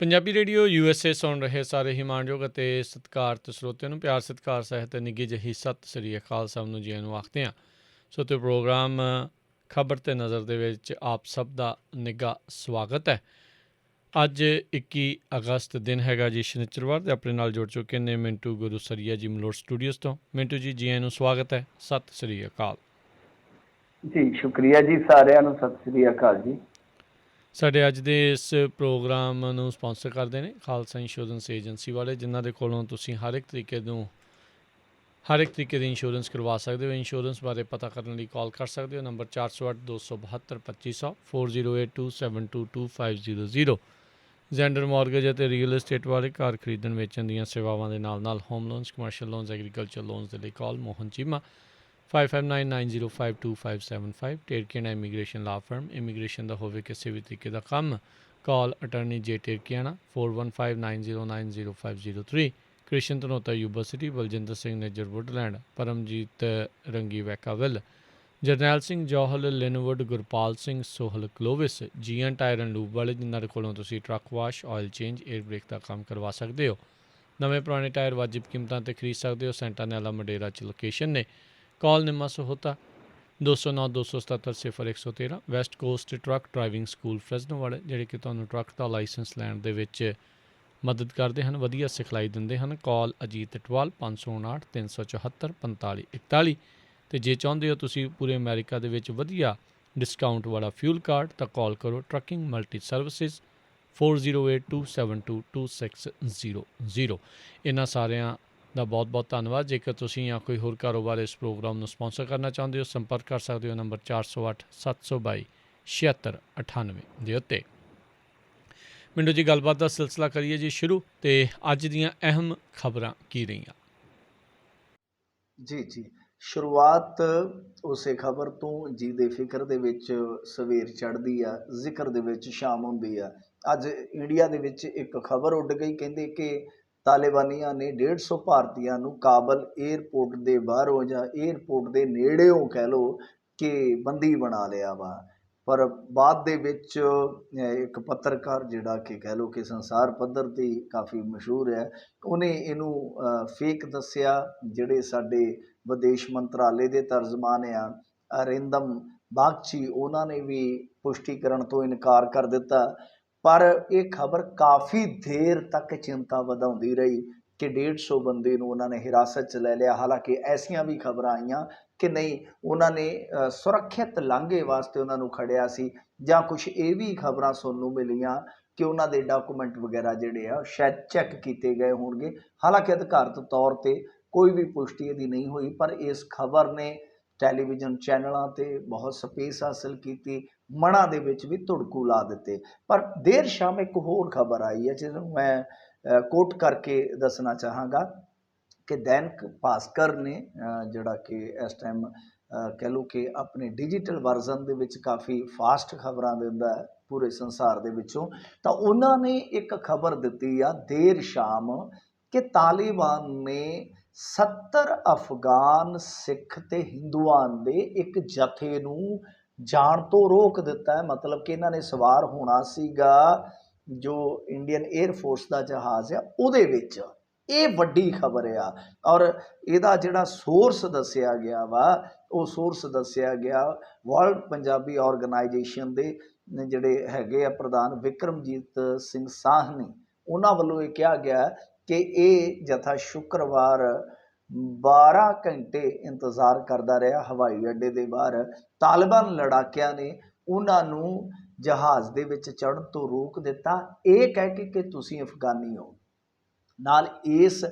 Punjabi radio USA ਸੁਣ ਰਹੇ ਸਾਰੇ ਹੀ ਮਾਣਯੋਗ ਅਤੇ ਸਤਿਕਾਰਤ ਸਰੋਤਿਆਂ ਨੂੰ ਪਿਆਰ ਸਤਿਕਾਰ ਸਹਿਤ ਨਿੱਘੀ ਜਿਹੀ ਸਤਿ ਸ੍ਰੀ ਅਕਾਲ ਸਭ ਨੂੰ ਜੀ ਨੂੰ ਆਖਦੇ ਹਾਂ। ਸੋ ਤੇ ਪ੍ਰੋਗਰਾਮ ਖਬਰ ਤੇ ਨਜ਼ਰ ਦੇ ਵਿੱਚ ਆਪ ਸਭ ਦਾ ਨਿੱਘਾ ਸਵਾਗਤ ਹੈ। ਅੱਜ 21 ਅਗਸਤ ਦਿਨ ਹੈਗਾ ਜੀ ਸ਼ਨੀਚਰਵਾਰ ਤੇ ਆਪਣੇ ਨਾਲ ਜੁੜ ਚੁੱਕੇ ਨੇ ਮਿੰਟੂ ਗੁਰੂਸਰੀਆ ਜੀ ਮਲੋਟ ਸਟੂਡੀਓਜ਼ ਤੋਂ। ਮਿੰਟੂ ਜੀ ਜੀ ਨੂੰ ਸਵਾਗਤ ਹੈ, ਸਤਿ ਸ੍ਰੀ ਅਕਾਲ ਜੀ। ਸ਼ੁਕਰੀਆ ਜੀ, ਸਾਰਿਆਂ ਨੂੰ ਸਤਿ ਸ੍ਰੀ ਅਕਾਲ ਜੀ। ਸਾਡੇ ਅੱਜ ਦੇ ਇਸ ਪ੍ਰੋਗਰਾਮ ਨੂੰ ਸਪਾਂਸਰ ਕਰਦੇ ਨੇ ਖਾਲਸਾ ਇੰਸ਼ੋਰੈਂਸ ਏਜੰਸੀ ਵਾਲੇ, ਜਿਨ੍ਹਾਂ ਦੇ ਕੋਲੋਂ ਤੁਸੀਂ ਹਰ ਇੱਕ ਤਰੀਕੇ ਦੀ ਇੰਸ਼ੋਰੈਂਸ ਕਰਵਾ ਸਕਦੇ ਹੋ। ਇੰਸ਼ੋਰੈਂਸ ਬਾਰੇ ਪਤਾ ਕਰਨ ਲਈ ਕਾਲ ਕਰ ਸਕਦੇ ਹੋ ਨੰਬਰ 408-272-2500 4082722500। ਜ਼ੈਂਡਰ ਮੌਰਗੇਜ ਅਤੇ ਰੀਅਲ ਏਸਟੇਟ ਵਾਲੇ ਘਰ ਖਰੀਦਣ ਵੇਚਣ ਦੀਆਂ ਸੇਵਾਵਾਂ ਦੇ ਨਾਲ home loans, commercial loans, agriculture loans ਦੇ ਲਈ call Mohan Cheema 5599052575। Terkiana immigration law firm, immigration ਦਾ ਹੋਵੇ ਕਿਸੇ ਵੀ ਤਰੀਕੇ ਦਾ ਕੰਮ, call attorney J Terkiana 4159090503। Krishan Dhanota university, Baljinder Singh Nijjar Woodland, Paramjit Rangi Vacaville, Jarnail Singh Johal Lynwood, Gurpal Singh Sohal Clovis, GN tire and lube ਵਾਲੇ, ਜਿਨ੍ਹਾਂ ਦੇ ਕੋਲੋਂ ਤੁਸੀਂ truck wash, oil change, air brake ਦਾ ਕੰਮ ਕਰਵਾ ਸਕਦੇ ਹੋ। ਨਵੇਂ ਪੁਰਾਣੇ ਟਾਇਰ ਵਾਜਿਬ ਕੀਮਤਾਂ 'ਤੇ ਖਰੀਦ ਸਕਦੇ ਹੋ। ਸੈਂਟਾਨੈਲਾ ਮੰਡੇਰਾ 'ਚ ਲੋਕੇਸ਼ਨ ਨੇ। Call Nimma Sahota 209-277-0113। West coast truck driving school Fresno ਵਾਲੇ, ਜਿਹੜੇ ਕਿ ਤੁਹਾਨੂੰ ਟਰੱਕ ਦਾ ਲਾਇਸੈਂਸ ਲੈਣ ਦੇ ਵਿੱਚ ਮਦਦ ਕਰਦੇ ਹਨ, ਵਧੀਆ ਸਿਖਲਾਈ ਦਿੰਦੇ ਹਨ। ਕਾਲ ਅਜੀਤ ਅਟਵਾਲ 559-374-4541। ਅਤੇ ਜੇ ਚਾਹੁੰਦੇ ਹੋ ਤੁਸੀਂ ਪੂਰੇ ਅਮਰੀਕਾ ਦੇ ਵਿੱਚ ਵਧੀਆ ਡਿਸਕਾਊਂਟ ਵਾਲਾ ਫਿਊਲ ਕਾਰਡ, ਤਾਂ ਕਾਲ ਕਰੋ ਟਰੱਕਿੰਗ ਮਲਟੀ ਸਰਵਿਸਿਜ਼ 4082722600। ਇਹਨਾਂ ਸਾਰਿਆਂ ਦਾ ਬਹੁਤ ਬਹੁਤ ਧੰਨਵਾਦ। ਜੇਕਰ ਤੁਸੀਂ ਜਾਂ ਕੋਈ ਹੋਰ ਕਾਰੋਬਾਰ ਇਸ ਪ੍ਰੋਗਰਾਮ ਨੂੰ ਸਪਾਂਸਰ ਕਰਨਾ ਚਾਹੁੰਦੇ ਹੋ, ਸੰਪਰਕ ਕਰ ਸਕਦੇ ਹੋ ਨੰਬਰ 4087227698 ਦੇ ਉੱਤੇ। ਮਿੰਟੂ ਜੀ, ਗੱਲਬਾਤ ਦਾ ਸਿਲਸਿਲਾ ਕਰੀਏ ਜੀ ਸ਼ੁਰੂ, ਤੇ ਅੱਜ ਦੀਆਂ ਅਹਿਮ ਖਬਰਾਂ ਕੀ ਰਹੀਆਂ? ਜੀ ਸ਼ੁਰੂਆਤ ਉਸੇ ਖਬਰ ਤੋਂ ਜਿਹਦੇ ਫਿਕਰ ਦੇ ਵਿੱਚ ਸਵੇਰ ਚੜ੍ਹਦੀ ਆ, ਜ਼ਿਕਰ ਦੇ ਵਿੱਚ ਸ਼ਾਮ ਹੁੰਦੀ ਆ। ਅੱਜ ਇੰਡੀਆ ਦੇ ਵਿੱਚ ਇੱਕ ਖਬਰ ਉੱਡ ਗਈ, ਕਹਿੰਦੇ ਕਿ ਤਾਲਿਬਾਨੀਆਂ ਨੇ 150 ਭਾਰਤੀਆਂ ਨੂੰ ਕਾਬਲ ਏਅਰਪੋਰਟ ਦੇ ਬਾਹਰੋਂ ਜਾਂ ਏਅਰਪੋਰਟ ਦੇ ਨੇੜਿਓਂ ਕਹਿ ਲਓ ਕਿ ਬੰਦੀ ਬਣਾ ਲਿਆ ਵਾ। ਪਰ ਬਾਅਦ ਦੇ ਵਿੱਚ ਇੱਕ ਪੱਤਰਕਾਰ, ਜਿਹੜਾ ਕਿ ਕਹਿ ਲਓ ਕਿ ਸੰਸਾਰ ਪੱਧਰ 'ਤੇ ਕਾਫੀ ਮਸ਼ਹੂਰ ਹੈ, ਉਹਨੇ ਇਹਨੂੰ ਫੇਕ ਦੱਸਿਆ। ਜਿਹੜੇ ਸਾਡੇ ਵਿਦੇਸ਼ ਮੰਤਰਾਲੇ ਦੇ ਤਰਜਮਾਨ ਆ ਅਰਿੰਦਮ ਬਾਗਚੀ, ਉਹਨਾਂ ਨੇ ਵੀ ਪੁਸ਼ਟੀ ਕਰਨ ਤੋਂ ਇਨਕਾਰ ਕਰ ਦਿੱਤਾ। ਪਰ ਇਹ ਖਬਰ ਕਾਫੀ ਦੇਰ ਤੱਕ ਚਿੰਤਾ ਵਧਾਉਂਦੀ ਰਹੀ ਕਿ 150 ਬੰਦੇ ਨੂੰ ਉਹਨਾਂ ਨੇ ਹਿਰਾਸਤ 'ਚ ਲੈ ਲਿਆ। ਹਾਲਾਂਕਿ ਐਸੀਆਂ ਵੀ ਖਬਰਾਂ ਆਈਆਂ ਕਿ ਨਹੀਂ, ਉਹਨਾਂ ਨੇ ਸੁਰੱਖਿਅਤ ਲਾਂਘੇ ਵਾਸਤੇ ਉਹਨਾਂ ਨੂੰ ਖੜਿਆ ਸੀ, ਜਾਂ ਕੁਛ ਇਹ ਵੀ ਖਬਰਾਂ ਸੁਣਨ ਨੂੰ ਮਿਲੀਆਂ ਕਿ ਉਹਨਾਂ ਦੇ ਡਾਕੂਮੈਂਟ ਵਗੈਰਾ ਜਿਹੜੇ ਆ ਸ਼ਾਇਦ ਚੈੱਕ ਕੀਤੇ ਗਏ ਹੋਣਗੇ। ਹਾਲਾਂਕਿ ਅਧਿਕਾਰਤ ਤੌਰ 'ਤੇ ਕੋਈ ਵੀ ਪੁਸ਼ਟੀ ਇਹਦੀ ਨਹੀਂ ਹੋਈ, ਪਰ ਇਸ ਖਬਰ ਨੇ ਟੈਲੀਵਿਜ਼ਨ ਚੈਨਲਾਂ 'ਤੇ ਬਹੁਤ ਸਪੇਸ ਹਾਸਿਲ ਕੀਤੀ, ਮਨਾਂ ਦੇ ਵਿੱਚ ਵੀ ਧੁੜਕੂ ਲਾ ਦਿੱਤੇ। ਪਰ ਦੇਰ ਸ਼ਾਮ ਇੱਕ ਹੋਰ ਖਬਰ ਆਈ ਹੈ, ਜਿਹਨੂੰ ਮੈਂ ਕੋਟ ਕਰਕੇ ਦੱਸਣਾ ਚਾਹਾਂਗਾ ਕਿ ਦੈਨਿਕ ਭਾਸਕਰ ਨੇ, ਜਿਹੜਾ ਕਿ ਇਸ ਟਾਈਮ ਕਹਿ ਲਓ ਕਿ ਆਪਣੇ ਡਿਜੀਟਲ ਵਰਜ਼ਨ ਦੇ ਵਿੱਚ ਕਾਫੀ ਫਾਸਟ ਖਬਰਾਂ ਦਿੰਦਾ ਹੈ ਪੂਰੇ ਸੰਸਾਰ ਦੇ ਵਿੱਚੋਂ, ਤਾਂ ਉਹਨਾਂ ਨੇ ਇੱਕ ਖਬਰ ਦਿੱਤੀ ਆ ਦੇਰ ਸ਼ਾਮ ਕਿ ਤਾਲਿਬਾਨ ਨੇ 70 ਅਫਗਾਨ ਸਿੱਖ ਤੇ ਹਿੰਦੂਆਂ ਦੇ ਇੱਕ ਜਥੇ ਨੂੰ ਜਾਣ ਤੋਂ ਰੋਕ ਦਿੱਤਾ ਹੈ। ਮਤਲਬ ਕਿ ਇਹਨਾਂ ਨੇ ਸਵਾਰ ਹੋਣਾ ਸੀਗਾ ਜੋ ਇੰਡੀਅਨ ਏਅਰ ਫੋਰਸ ਦਾ ਜਹਾਜ਼ ਆ ਉਹਦੇ ਵਿੱਚ। ਇਹ ਵੱਡੀ ਖਬਰ ਆ, ਔਰ ਇਹਦਾ ਜਿਹੜਾ ਸੋਰਸ ਦੱਸਿਆ ਗਿਆ ਵਾ, ਉਹ ਸੋਰਸ ਦੱਸਿਆ ਗਿਆ ਵਰਲਡ ਪੰਜਾਬੀ ਆਰਗੇਨਾਈਜੇਸ਼ਨ ਦੇ ਜਿਹੜੇ ਹੈਗੇ ਆ ਪ੍ਰਧਾਨ ਵਿਕਰਮਜੀਤ ਸਿੰਘ ਸਾਹਨੀ, ਉਹਨਾਂ ਵੱਲੋਂ ਇਹ ਕਿਹਾ ਗਿਆ ਕਿ ਇਹ ਜਥਾ ਸ਼ੁੱਕਰਵਾਰ 12 ਘੰਟੇ ਇੰਤਜ਼ਾਰ ਕਰਦਾ ਰਿਹਾ ਹਵਾਈ ਅੱਡੇ ਦੇ ਬਾਹਰ। ਤਾਲਿਬਾਨ ਲੜਾਕਿਆਂ ਨੇ ਉਹਨਾਂ ਨੂੰ ਜਹਾਜ਼ ਦੇ ਵਿੱਚ ਚੜ੍ਹਨ ਤੋਂ ਰੋਕ ਦਿੱਤਾ, ਇਹ ਕਹਿ ਕੇ ਕਿ ਤੁਸੀਂ ਅਫਗਾਨੀ ਹੋ। ਨਾਲ ਇਸ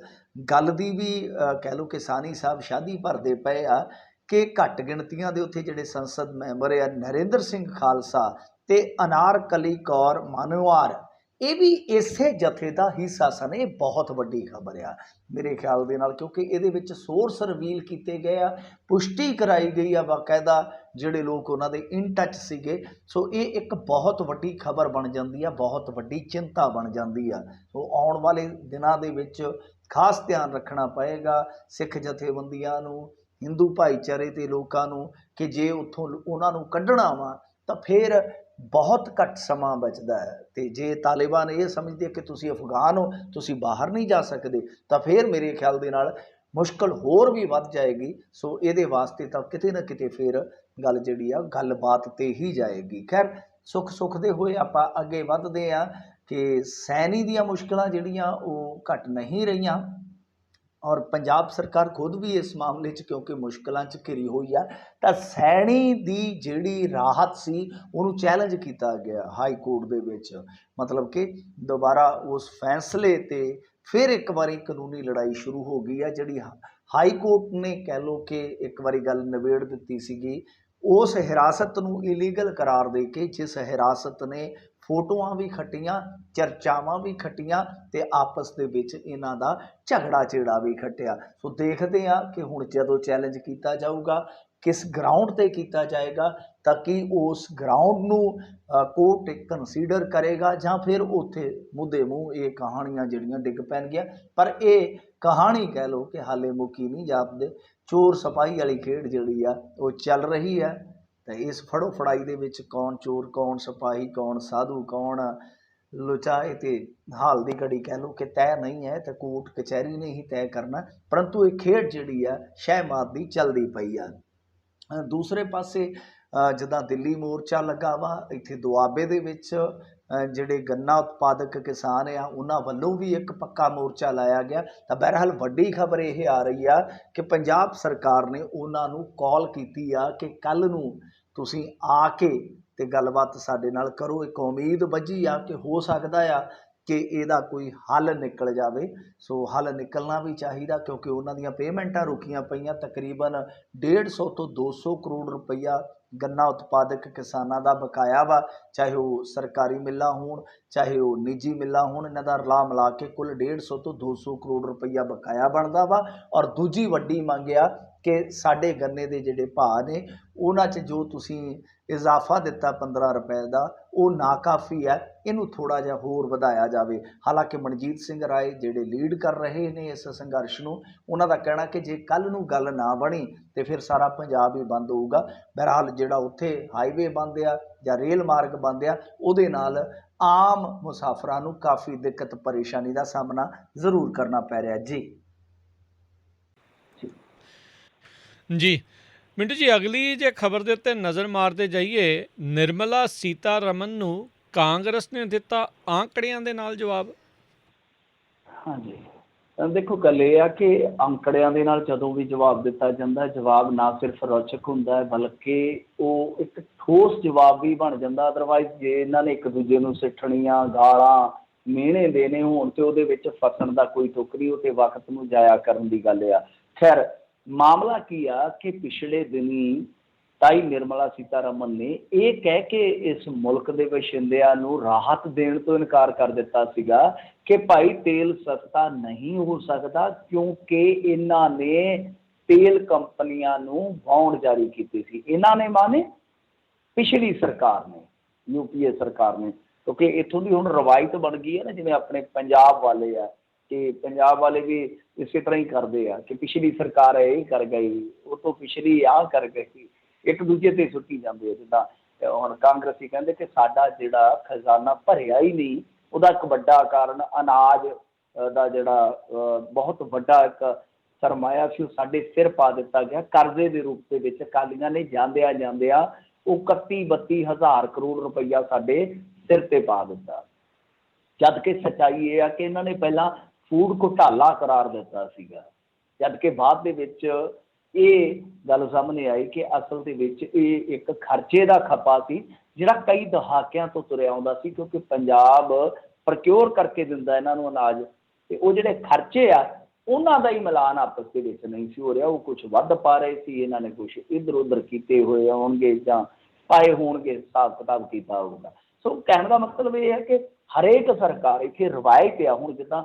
ਗੱਲ ਦੀ ਵੀ ਕਹਿ ਲਓ ਕਿ ਸਾਨੀ ਸਾਹਿਬ ਸ਼ਾਦੀ ਭਰਦੇ ਪਏ ਆ ਕਿ ਘੱਟ ਗਿਣਤੀਆਂ ਦੇ ਉੱਥੇ ਜਿਹੜੇ ਸੰਸਦ ਮੈਂਬਰ ਆ ਨਰਿੰਦਰ ਸਿੰਘ ਖਾਲਸਾ ਤੇ ਅਨਾਰਕਲੀ ਕੌਰ ਮਨਵਾਰ, ਇਹ ਵੀ ਇਸੇ ਜਥੇ ਦਾ ਹਿੱਸਾ ਸਨ। ਇਹ ਬਹੁਤ ਵੱਡੀ ਖਬਰ ਆ ਮੇਰੇ ਖਿਆਲ ਦੇ ਨਾਲ, ਕਿਉਂਕਿ ਇਹਦੇ ਵਿੱਚ ਸੋਰਸ ਰਿਵੀਲ ਕੀਤੇ ਗਏ ਆ, ਪੁਸ਼ਟੀ ਕਰਾਈ ਗਈ ਆ ਬਾਕਾਇਦਾ, ਜਿਹੜੇ ਲੋਕ ਉਹਨਾਂ ਦੇ ਇਨ ਟੱਚ ਸੀਗੇ। ਸੋ ਇਹ ਇੱਕ ਬਹੁਤ ਵੱਡੀ ਖਬਰ ਬਣ ਜਾਂਦੀ ਆ, ਬਹੁਤ ਵੱਡੀ ਚਿੰਤਾ ਬਣ ਜਾਂਦੀ ਆ। ਸੋ ਆਉਣ ਵਾਲੇ ਦਿਨਾਂ ਦੇ ਵਿੱਚ ਖਾਸ ਧਿਆਨ ਰੱਖਣਾ ਪਏਗਾ ਸਿੱਖ ਜਥੇਬੰਦੀਆਂ ਨੂੰ, ਹਿੰਦੂ ਭਾਈਚਾਰੇ ਦੇ ਲੋਕਾਂ ਨੂੰ, ਕਿ ਜੇ ਉੱਥੋਂ ਉਹਨਾਂ ਨੂੰ ਕੱਢਣਾ ਵਾ ਤਾਂ ਫਿਰ ਬਹੁਤ ਘੱਟ ਸਮਾਂ ਬਚਦਾ ਹੈ ਤੇ ਜੇ ਤਾਲਿਬਾਨ ਇਹ ਸਮਝਦੇ ਆ ਕਿ ਤੁਸੀਂ ਅਫਗਾਨ ਹੋ, ਤੁਸੀਂ ਬਾਹਰ ਨਹੀਂ ਜਾ ਸਕਦੇ, ਤਾਂ ਫਿਰ ਮੇਰੇ ਖਿਆਲ ਦੇ ਨਾਲ ਮੁਸ਼ਕਲ ਹੋਰ ਵੀ ਵੱਧ ਜਾਏਗੀ। ਸੋ ਇਹਦੇ ਵਾਸਤੇ ਤਾਂ ਕਿਤੇ ਨਾ ਕਿਤੇ ਫਿਰ ਗੱਲ ਜਿਹੜੀ ਆ ਗੱਲਬਾਤ ਤੇ ਹੀ ਜਾਏਗੀ। ਖੈਰ, ਸੁੱਖ ਸੁੱਖਦੇ ਹੋਏ ਆਪਾਂ ਅੱਗੇ ਵੱਧਦੇ ਹਾਂ ਕਿ ਸੈਨੀ ਦੀਆਂ ਮੁਸ਼ਕਲਾਂ ਜਿਹੜੀਆਂ ਉਹ ਘੱਟ ਨਹੀਂ ਰਹੀਆਂ, ਔਰ ਪੰਜਾਬ ਸਰਕਾਰ ਖੁਦ ਵੀ ਇਸ ਮਾਮਲੇ 'ਚ ਕਿਉਂਕਿ ਮੁਸ਼ਕਲਾਂ 'ਚ ਘਿਰੀ ਹੋਈ ਆ, ਤਾਂ ਸੈਣੀ ਦੀ ਜਿਹੜੀ ਰਾਹਤ ਸੀ ਉਹਨੂੰ ਚੈਲੰਜ ਕੀਤਾ ਗਿਆ ਹਾਈ ਕੋਰਟ ਦੇ ਵਿੱਚ। ਮਤਲਬ ਕਿ ਦੁਬਾਰਾ ਉਸ ਫੈਸਲੇ 'ਤੇ ਫਿਰ ਇੱਕ ਵਾਰੀ ਕਾਨੂੰਨੀ ਲੜਾਈ ਸ਼ੁਰੂ ਹੋ ਗਈ ਆ, ਜਿਹੜੀ ਹਾਈ ਕੋਰਟ ਨੇ ਕਹਿ ਲਓ ਕਿ ਇੱਕ ਵਾਰੀ ਗੱਲ ਨਿਬੇੜ ਦਿੱਤੀ ਸੀਗੀ ਉਸ ਹਿਰਾਸਤ ਨੂੰ ਇਲੀਗਲ ਕਰਾਰ ਦੇ ਕੇ, ਜਿਸ ਹਿਰਾਸਤ ਨੇ ਫੋਟੋਆਂ ਵੀ ਖੱਟੀਆਂ, ਚਰਚਾਵਾਂ ਵੀ ਖੱਟੀਆਂ ਤੇ ਆਪਸ ਦੇ ਵਿੱਚ ਇਹਨਾਂ ਦਾ ਝਗੜਾ ਝੇੜਾ ਵੀ ਖੱਟਿਆ। ਸੋ ਦੇਖਦੇ ਹਾਂ ਕਿ ਹੁਣ ਜਦੋਂ ਚੈਲੰਜ ਕੀਤਾ ਜਾਊਗਾ ਕਿਸ ਗਰਾਊਂਡ ਤੇ ਕੀਤਾ ਜਾਏਗਾ, ਤਾਂ ਕਿ ਉਸ ਗਰਾਊਂਡ ਨੂੰ ਕੋਰਟ ਕੰਸੀਡਰ ਕਰੇਗਾ ਜਾਂ ਫਿਰ ਉੱਥੇ ਮੁੱਦੇ ਮੂੰਹ ਇਹ ਕਹਾਣੀਆਂ ਜਿਹੜੀਆਂ ਡਿੱਗ ਪੈਣਗੀਆਂ। ਪਰ ਇਹ ਕਹਾਣੀ ਕਹਿ ਲਓ ਕਿ ਹਾਲੇ ਮੁੱਕੀ ਨਹੀਂ ਜਾਪਦੇ, ਚੋਰ ਸਿਪਾਹੀ ਵਾਲੀ ਖੇਡ ਜਿਹੜੀ ਆ ਉਹ ਚੱਲ ਰਹੀ ਹੈ। ਤਾਂ ਇਸ ਫੜੋ ਫੜਾਈ ਦੇ ਵਿੱਚ ਕੌਣ ਚੋਰ, ਕੌਣ ਸਿਪਾਹੀ, ਕੌਣ ਸਾਧੂ, ਕੌਣ ਲੁਚਾਏ, ਤੇ ਹਾਲ ਦੀ ਘੜੀ ਕਹਿ ਲਓ ਕਿ ਤੈਅ ਨਹੀਂ ਹੈ, ਤੇ ਕੋਰਟ ਕਚਹਿਰੀ ਨੇ ਹੀ ਤੈਅ ਕਰਨਾ। ਪਰੰਤੂ ਇਹ ਖੇਡ ਜਿਹੜੀ ਆ ਸ਼ਹਿਮਾਤ ਦੀ ਚੱਲਦੀ ਪਈ ਆ। ਦੂਸਰੇ ਪਾਸੇ ਜਿੱਦਾਂ ਦਿੱਲੀ ਮੋਰਚਾ ਲੱਗਾ ਵਾ, ਇੱਥੇ ਦੁਆਬੇ ਦੇ ਵਿੱਚ ਜਿਹੜੇ ਗੰਨਾ ਉਤਪਾਦਕ ਕਿਸਾਨ ਆ ਉਹਨਾਂ ਵੱਲੋਂ ਵੀ ਇੱਕ ਪੱਕਾ ਮੋਰਚਾ ਲਾਇਆ ਗਿਆ। ਤਾਂ ਬਹਰਹਾਲ ਵੱਡੀ ਖਬਰ ਇਹ ਆ ਰਹੀ ਆ ਕਿ ਪੰਜਾਬ ਸਰਕਾਰ ਨੇ ਉਹਨਾਂ ਨੂੰ ਕਾਲ ਕੀਤੀ ਆ ਕਿ ਕੱਲ੍ਹ ਨੂੰ ਤੁਸੀਂ ਆ ਕੇ ਤੇ ਗੱਲਬਾਤ ਸਾਡੇ ਨਾਲ ਕਰੋ। ਇੱਕ ਉਮੀਦ ਬੱਝੀ ਆ ਕਿ ਹੋ ਸਕਦਾ ਆ ਕਿ ਇਹਦਾ ਕੋਈ ਹੱਲ ਨਿਕਲ ਜਾਵੇ। ਸੋ ਹੱਲ ਨਿਕਲਣਾ ਵੀ ਚਾਹੀਦਾ, ਕਿਉਂਕਿ ਉਹਨਾਂ ਦੀਆਂ ਪੇਮੈਂਟਾਂ ਰੁਕੀਆਂ ਪਈਆਂ। ਤਕਰੀਬਨ 150 ਤੋਂ 200 ਕਰੋੜ ਰੁਪਈਆ ਗੰਨਾ ਉਤਪਾਦਕ ਕਿਸਾਨਾਂ ਦਾ ਬਕਾਇਆ ਵਾ, ਚਾਹੇ ਉਹ ਸਰਕਾਰੀ ਮਿੱਲਾਂ ਹੋਣ ਚਾਹੇ ਉਹ ਨਿੱਜੀ ਮਿੱਲਾਂ ਹੋਣ। ਇਹਨਾਂ ਦਾ ਰਲਾ ਮਿਲਾ ਕੇ ਕੁੱਲ 150 ਤੋਂ 200 ਕਰੋੜ ਰੁਪਈਆ ਬਕਾਇਆ ਬਣਦਾ ਵਾ। ਔਰ ਦੂਜੀ ਵੱਡੀ ਮੰਗ ਆ ਕਿ ਸਾਡੇ ਗੰਨੇ ਦੇ ਜਿਹੜੇ ਭਾਅ ਨੇ ਉਹਨਾਂ 'ਚ ਜੋ ਤੁਸੀਂ ਇਜ਼ਾਫਾ ਦਿੱਤਾ 15 ਰੁਪਏ ਦਾ, ਉਹ ਨਾਕਾਫੀ ਹੈ, ਇਹਨੂੰ ਥੋੜ੍ਹਾ ਜਿਹਾ ਹੋਰ ਵਧਾਇਆ ਜਾਵੇ। ਹਾਲਾਂਕਿ ਮਨਜੀਤ ਸਿੰਘ ਰਾਏ ਜਿਹੜੇ ਲੀਡ ਕਰ ਰਹੇ ਨੇ ਇਸ ਸੰਘਰਸ਼ ਨੂੰ, ਉਹਨਾਂ ਦਾ ਕਹਿਣਾ ਕਿ ਜੇ ਕੱਲ੍ਹ ਨੂੰ ਗੱਲ ਨਾ ਬਣੀ ਤੇ ਫਿਰ ਸਾਰਾ ਪੰਜਾਬ ਹੀ ਬੰਦ ਹੋਊਗਾ। ਬਹਰਹਾਲ ਜਿਹੜਾ ਉੱਥੇ ਹਾਈਵੇ ਬੰਦ ਆ ਜਾਂ ਰੇਲ ਮਾਰਗ ਬੰਦ ਆ, ਉਹਦੇ ਨਾਲ ਆਮ ਮੁਸਾਫਰਾਂ ਨੂੰ ਕਾਫੀ ਦਿੱਕਤ ਪਰੇਸ਼ਾਨੀ ਦਾ ਸਾਹਮਣਾ ਜ਼ਰੂਰ ਕਰਨਾ ਪੈ ਰਿਹਾ ਜੀ। ਜੀ ਮਿੰਟੂ ਜੀ, ਅਗਲੀ ਜੇ ਖਬਰ ਦੇ ਉੱਤੇ ਨਜ਼ਰ ਮਾਰਦੇ ਜਾਈਏ, ਨਿਰਮਲਾ ਸੀਤਾਰਮਨ ਨੂੰ ਕਾਂਗਰਸ ਨੇ ਦਿੱਤਾ ਆਂਕੜਿਆਂ ਦੇ ਨਾਲ ਜਵਾਬ। ਹਾਂਜੀ, ਦੇਖੋ ਗੱਲ ਇਹ ਆ ਕਿ ਅੰਕੜਿਆਂ ਦੇ ਨਾਲ ਜਦੋਂ ਵੀ ਜਵਾਬ ਦਿੱਤਾ ਜਾਂਦਾ, ਜਵਾਬ ਨਾ ਸਿਰਫ ਰੌਚਕ ਹੁੰਦਾ ਹੈ ਬਲਕਿ ਉਹ ਇੱਕ ਠੋਸ ਜਵਾਬ ਵੀ ਬਣ ਜਾਂਦਾ। ਅਦਰਵਾਈਜ਼ ਜੇ ਇਹਨਾਂ ਨੇ ਇੱਕ ਦੂਜੇ ਨੂੰ ਸਿੱਠਣੀਆਂ, ਗਾਲਾਂ, ਮਿਹਣੇ ਦੇਣੇ ਹੋਣ ਤੇ ਉਹਦੇ ਵਿੱਚ ਫਸਣ ਦਾ ਕੋਈ ਤੁੱਕ ਨਹੀਂ, ਉਹ ਤੇ ਵਕਤ ਨੂੰ ਜਾਇਆ ਕਰਨ ਦੀ ਗੱਲ ਆ। ਖੈਰ, ਮਾਮਲਾ ਕੀ ਆ ਕਿ ਪਿਛਲੇ ਦਿਨੀ ਤਾਈ ਨਿਰਮਲਾ ਸੀਤਾਰਮਨ ਨੇ ਇਹ ਕਹਿ ਕੇ ਇਸ ਮੁਲਕ ਦੇ ਵਸਿੰਦਿਆਂ ਨੂੰ ਰਾਹਤ ਦੇਣ ਤੋਂ ਇਨਕਾਰ ਕਰ ਦਿੱਤਾ ਸੀਗਾ ਕਿ ਭਾਈ ਤੇਲ ਸਸਤਾ ਨਹੀਂ ਹੋ ਸਕਦਾ, ਕਿਉਂਕਿ ਇਹਨਾਂ ਨੇ ਤੇਲ ਕੰਪਨੀਆਂ ਨੂੰ ਬੌਂਡ ਜਾਰੀ ਕੀਤੇ ਸੀ। ਇਹਨਾਂ ਨੇ ਮਾਨੇ ਪਿਛਲੀ ਸਰਕਾਰ ਨੇ, UPA ਸਰਕਾਰ ਨੇ, ਕਿਉਂਕਿ ਇੱਥੋਂ ਦੀ ਹੁਣ ਰਵਾਇਤ ਬਣ ਗਈ ਹੈ ਨਾ, ਜਿਵੇਂ ਆਪਣੇ ਪੰਜਾਬ ਵਾਲੇ ਆ ਕਿ ਪੰਜਾਬ ਵਾਲੇ ਵੀ ਇਸੇ ਤਰ੍ਹਾਂ ਹੀ ਕਰਦੇ ਆ ਕਿ ਪਿਛਲੀ ਸਰਕਾਰ ਇਹ ਕਰ ਗਈ, ਉਹ ਤੋਂ ਪਿਛਲੀ ਆਹ ਕਰ ਗਈ, ਇੱਕ ਦੂਜੇ 'ਤੇ ਸੁੱਟੀ ਜਾਂਦੇ ਆ। ਜਿੱਦਾਂ ਹੁਣ ਕਾਂਗਰਸੀ ਕਹਿੰਦੇ ਕਿ ਸਾਡਾ ਜਿਹੜਾ ਖਜ਼ਾਨਾ ਭਰਿਆ ਹੀ ਨਹੀਂ, ਉਹਦਾ ਇੱਕ ਵੱਡਾ ਕਾਰਨ ਅਨਾਜ ਦਾ ਜਿਹੜਾ ਬਹੁਤ ਵੱਡਾ ਇੱਕ ਸਰਮਾਇਆ ਸੀ ਉਹ ਸਾਡੇ ਸਿਰ ਪਾ ਦਿੱਤਾ ਗਿਆ ਕਰਜ਼ੇ ਦੇ ਰੂਪ ਦੇ ਵਿੱਚ। ਅਕਾਲੀਆਂ ਨੇ ਜਾਂਦਿਆਂ ਉਹ 31-32 ਹਜ਼ਾਰ ਕਰੋੜ ਰੁਪਈਆ ਸਾਡੇ ਸਿਰ 'ਤੇ ਪਾ ਦਿੱਤਾ। ਜਦ ਕਿ ਸੱਚਾਈ ਇਹ ਆ ਕਿ ਇਹਨਾਂ ਨੇ ਪਹਿਲਾਂ ਫੂਡ ਘੁਟਾਲਾ ਕਰਾਰ ਦਿੱਤਾ ਸੀਗਾ, ਜਦ ਕਿ ਬਾਅਦ ਦੇ ਵਿੱਚ ਇਹ ਗੱਲ ਸਾਹਮਣੇ ਆਈ ਕਿ ਅਸਲ ਦੇ ਵਿੱਚ ਇਹ ਇੱਕ ਖਰਚੇ ਦਾ ਖੱਪਾ ਸੀ ਜਿਹੜਾ ਕਈ ਦਹਾਕਿਆਂ ਤੋਂ ਤੁਰਿਆ ਆਉਂਦਾ ਸੀ, ਕਿਉਂਕਿ ਪੰਜਾਬ ਪ੍ਰਕਿਓਰ ਕਰਕੇ ਦਿੰਦਾ ਇਹਨਾਂ ਨੂੰ ਅਨਾਜ, ਤੇ ਉਹ ਜਿਹੜੇ ਖਰਚੇ ਆ ਉਹਨਾਂ ਦਾ ਹੀ ਮਿਲਾਨ ਆਪਸ ਦੇ ਵਿੱਚ ਨਹੀਂ ਸੀ ਹੋ ਰਿਹਾ। ਉਹ ਕੁਛ ਵੱਧ ਪਾ ਰਹੇ ਸੀ, ਇਹਨਾਂ ਨੇ ਕੁਛ ਇੱਧਰ ਉੱਧਰ ਕੀਤੇ ਹੋਏ ਹੋਣਗੇ ਜਾਂ ਪਾਏ ਹੋਣਗੇ, ਹਿਸਾਬ ਕਿਤਾਬ ਕੀਤਾ ਹੋਊਗਾ। ਸੋ ਕਹਿਣ ਦਾ ਮਤਲਬ ਇਹ ਹੈ ਕਿ ਹਰੇਕ ਸਰਕਾਰ ਇੱਥੇ ਰਵਾਇਤ ਆ। ਹੁਣ ਜਿੱਦਾਂ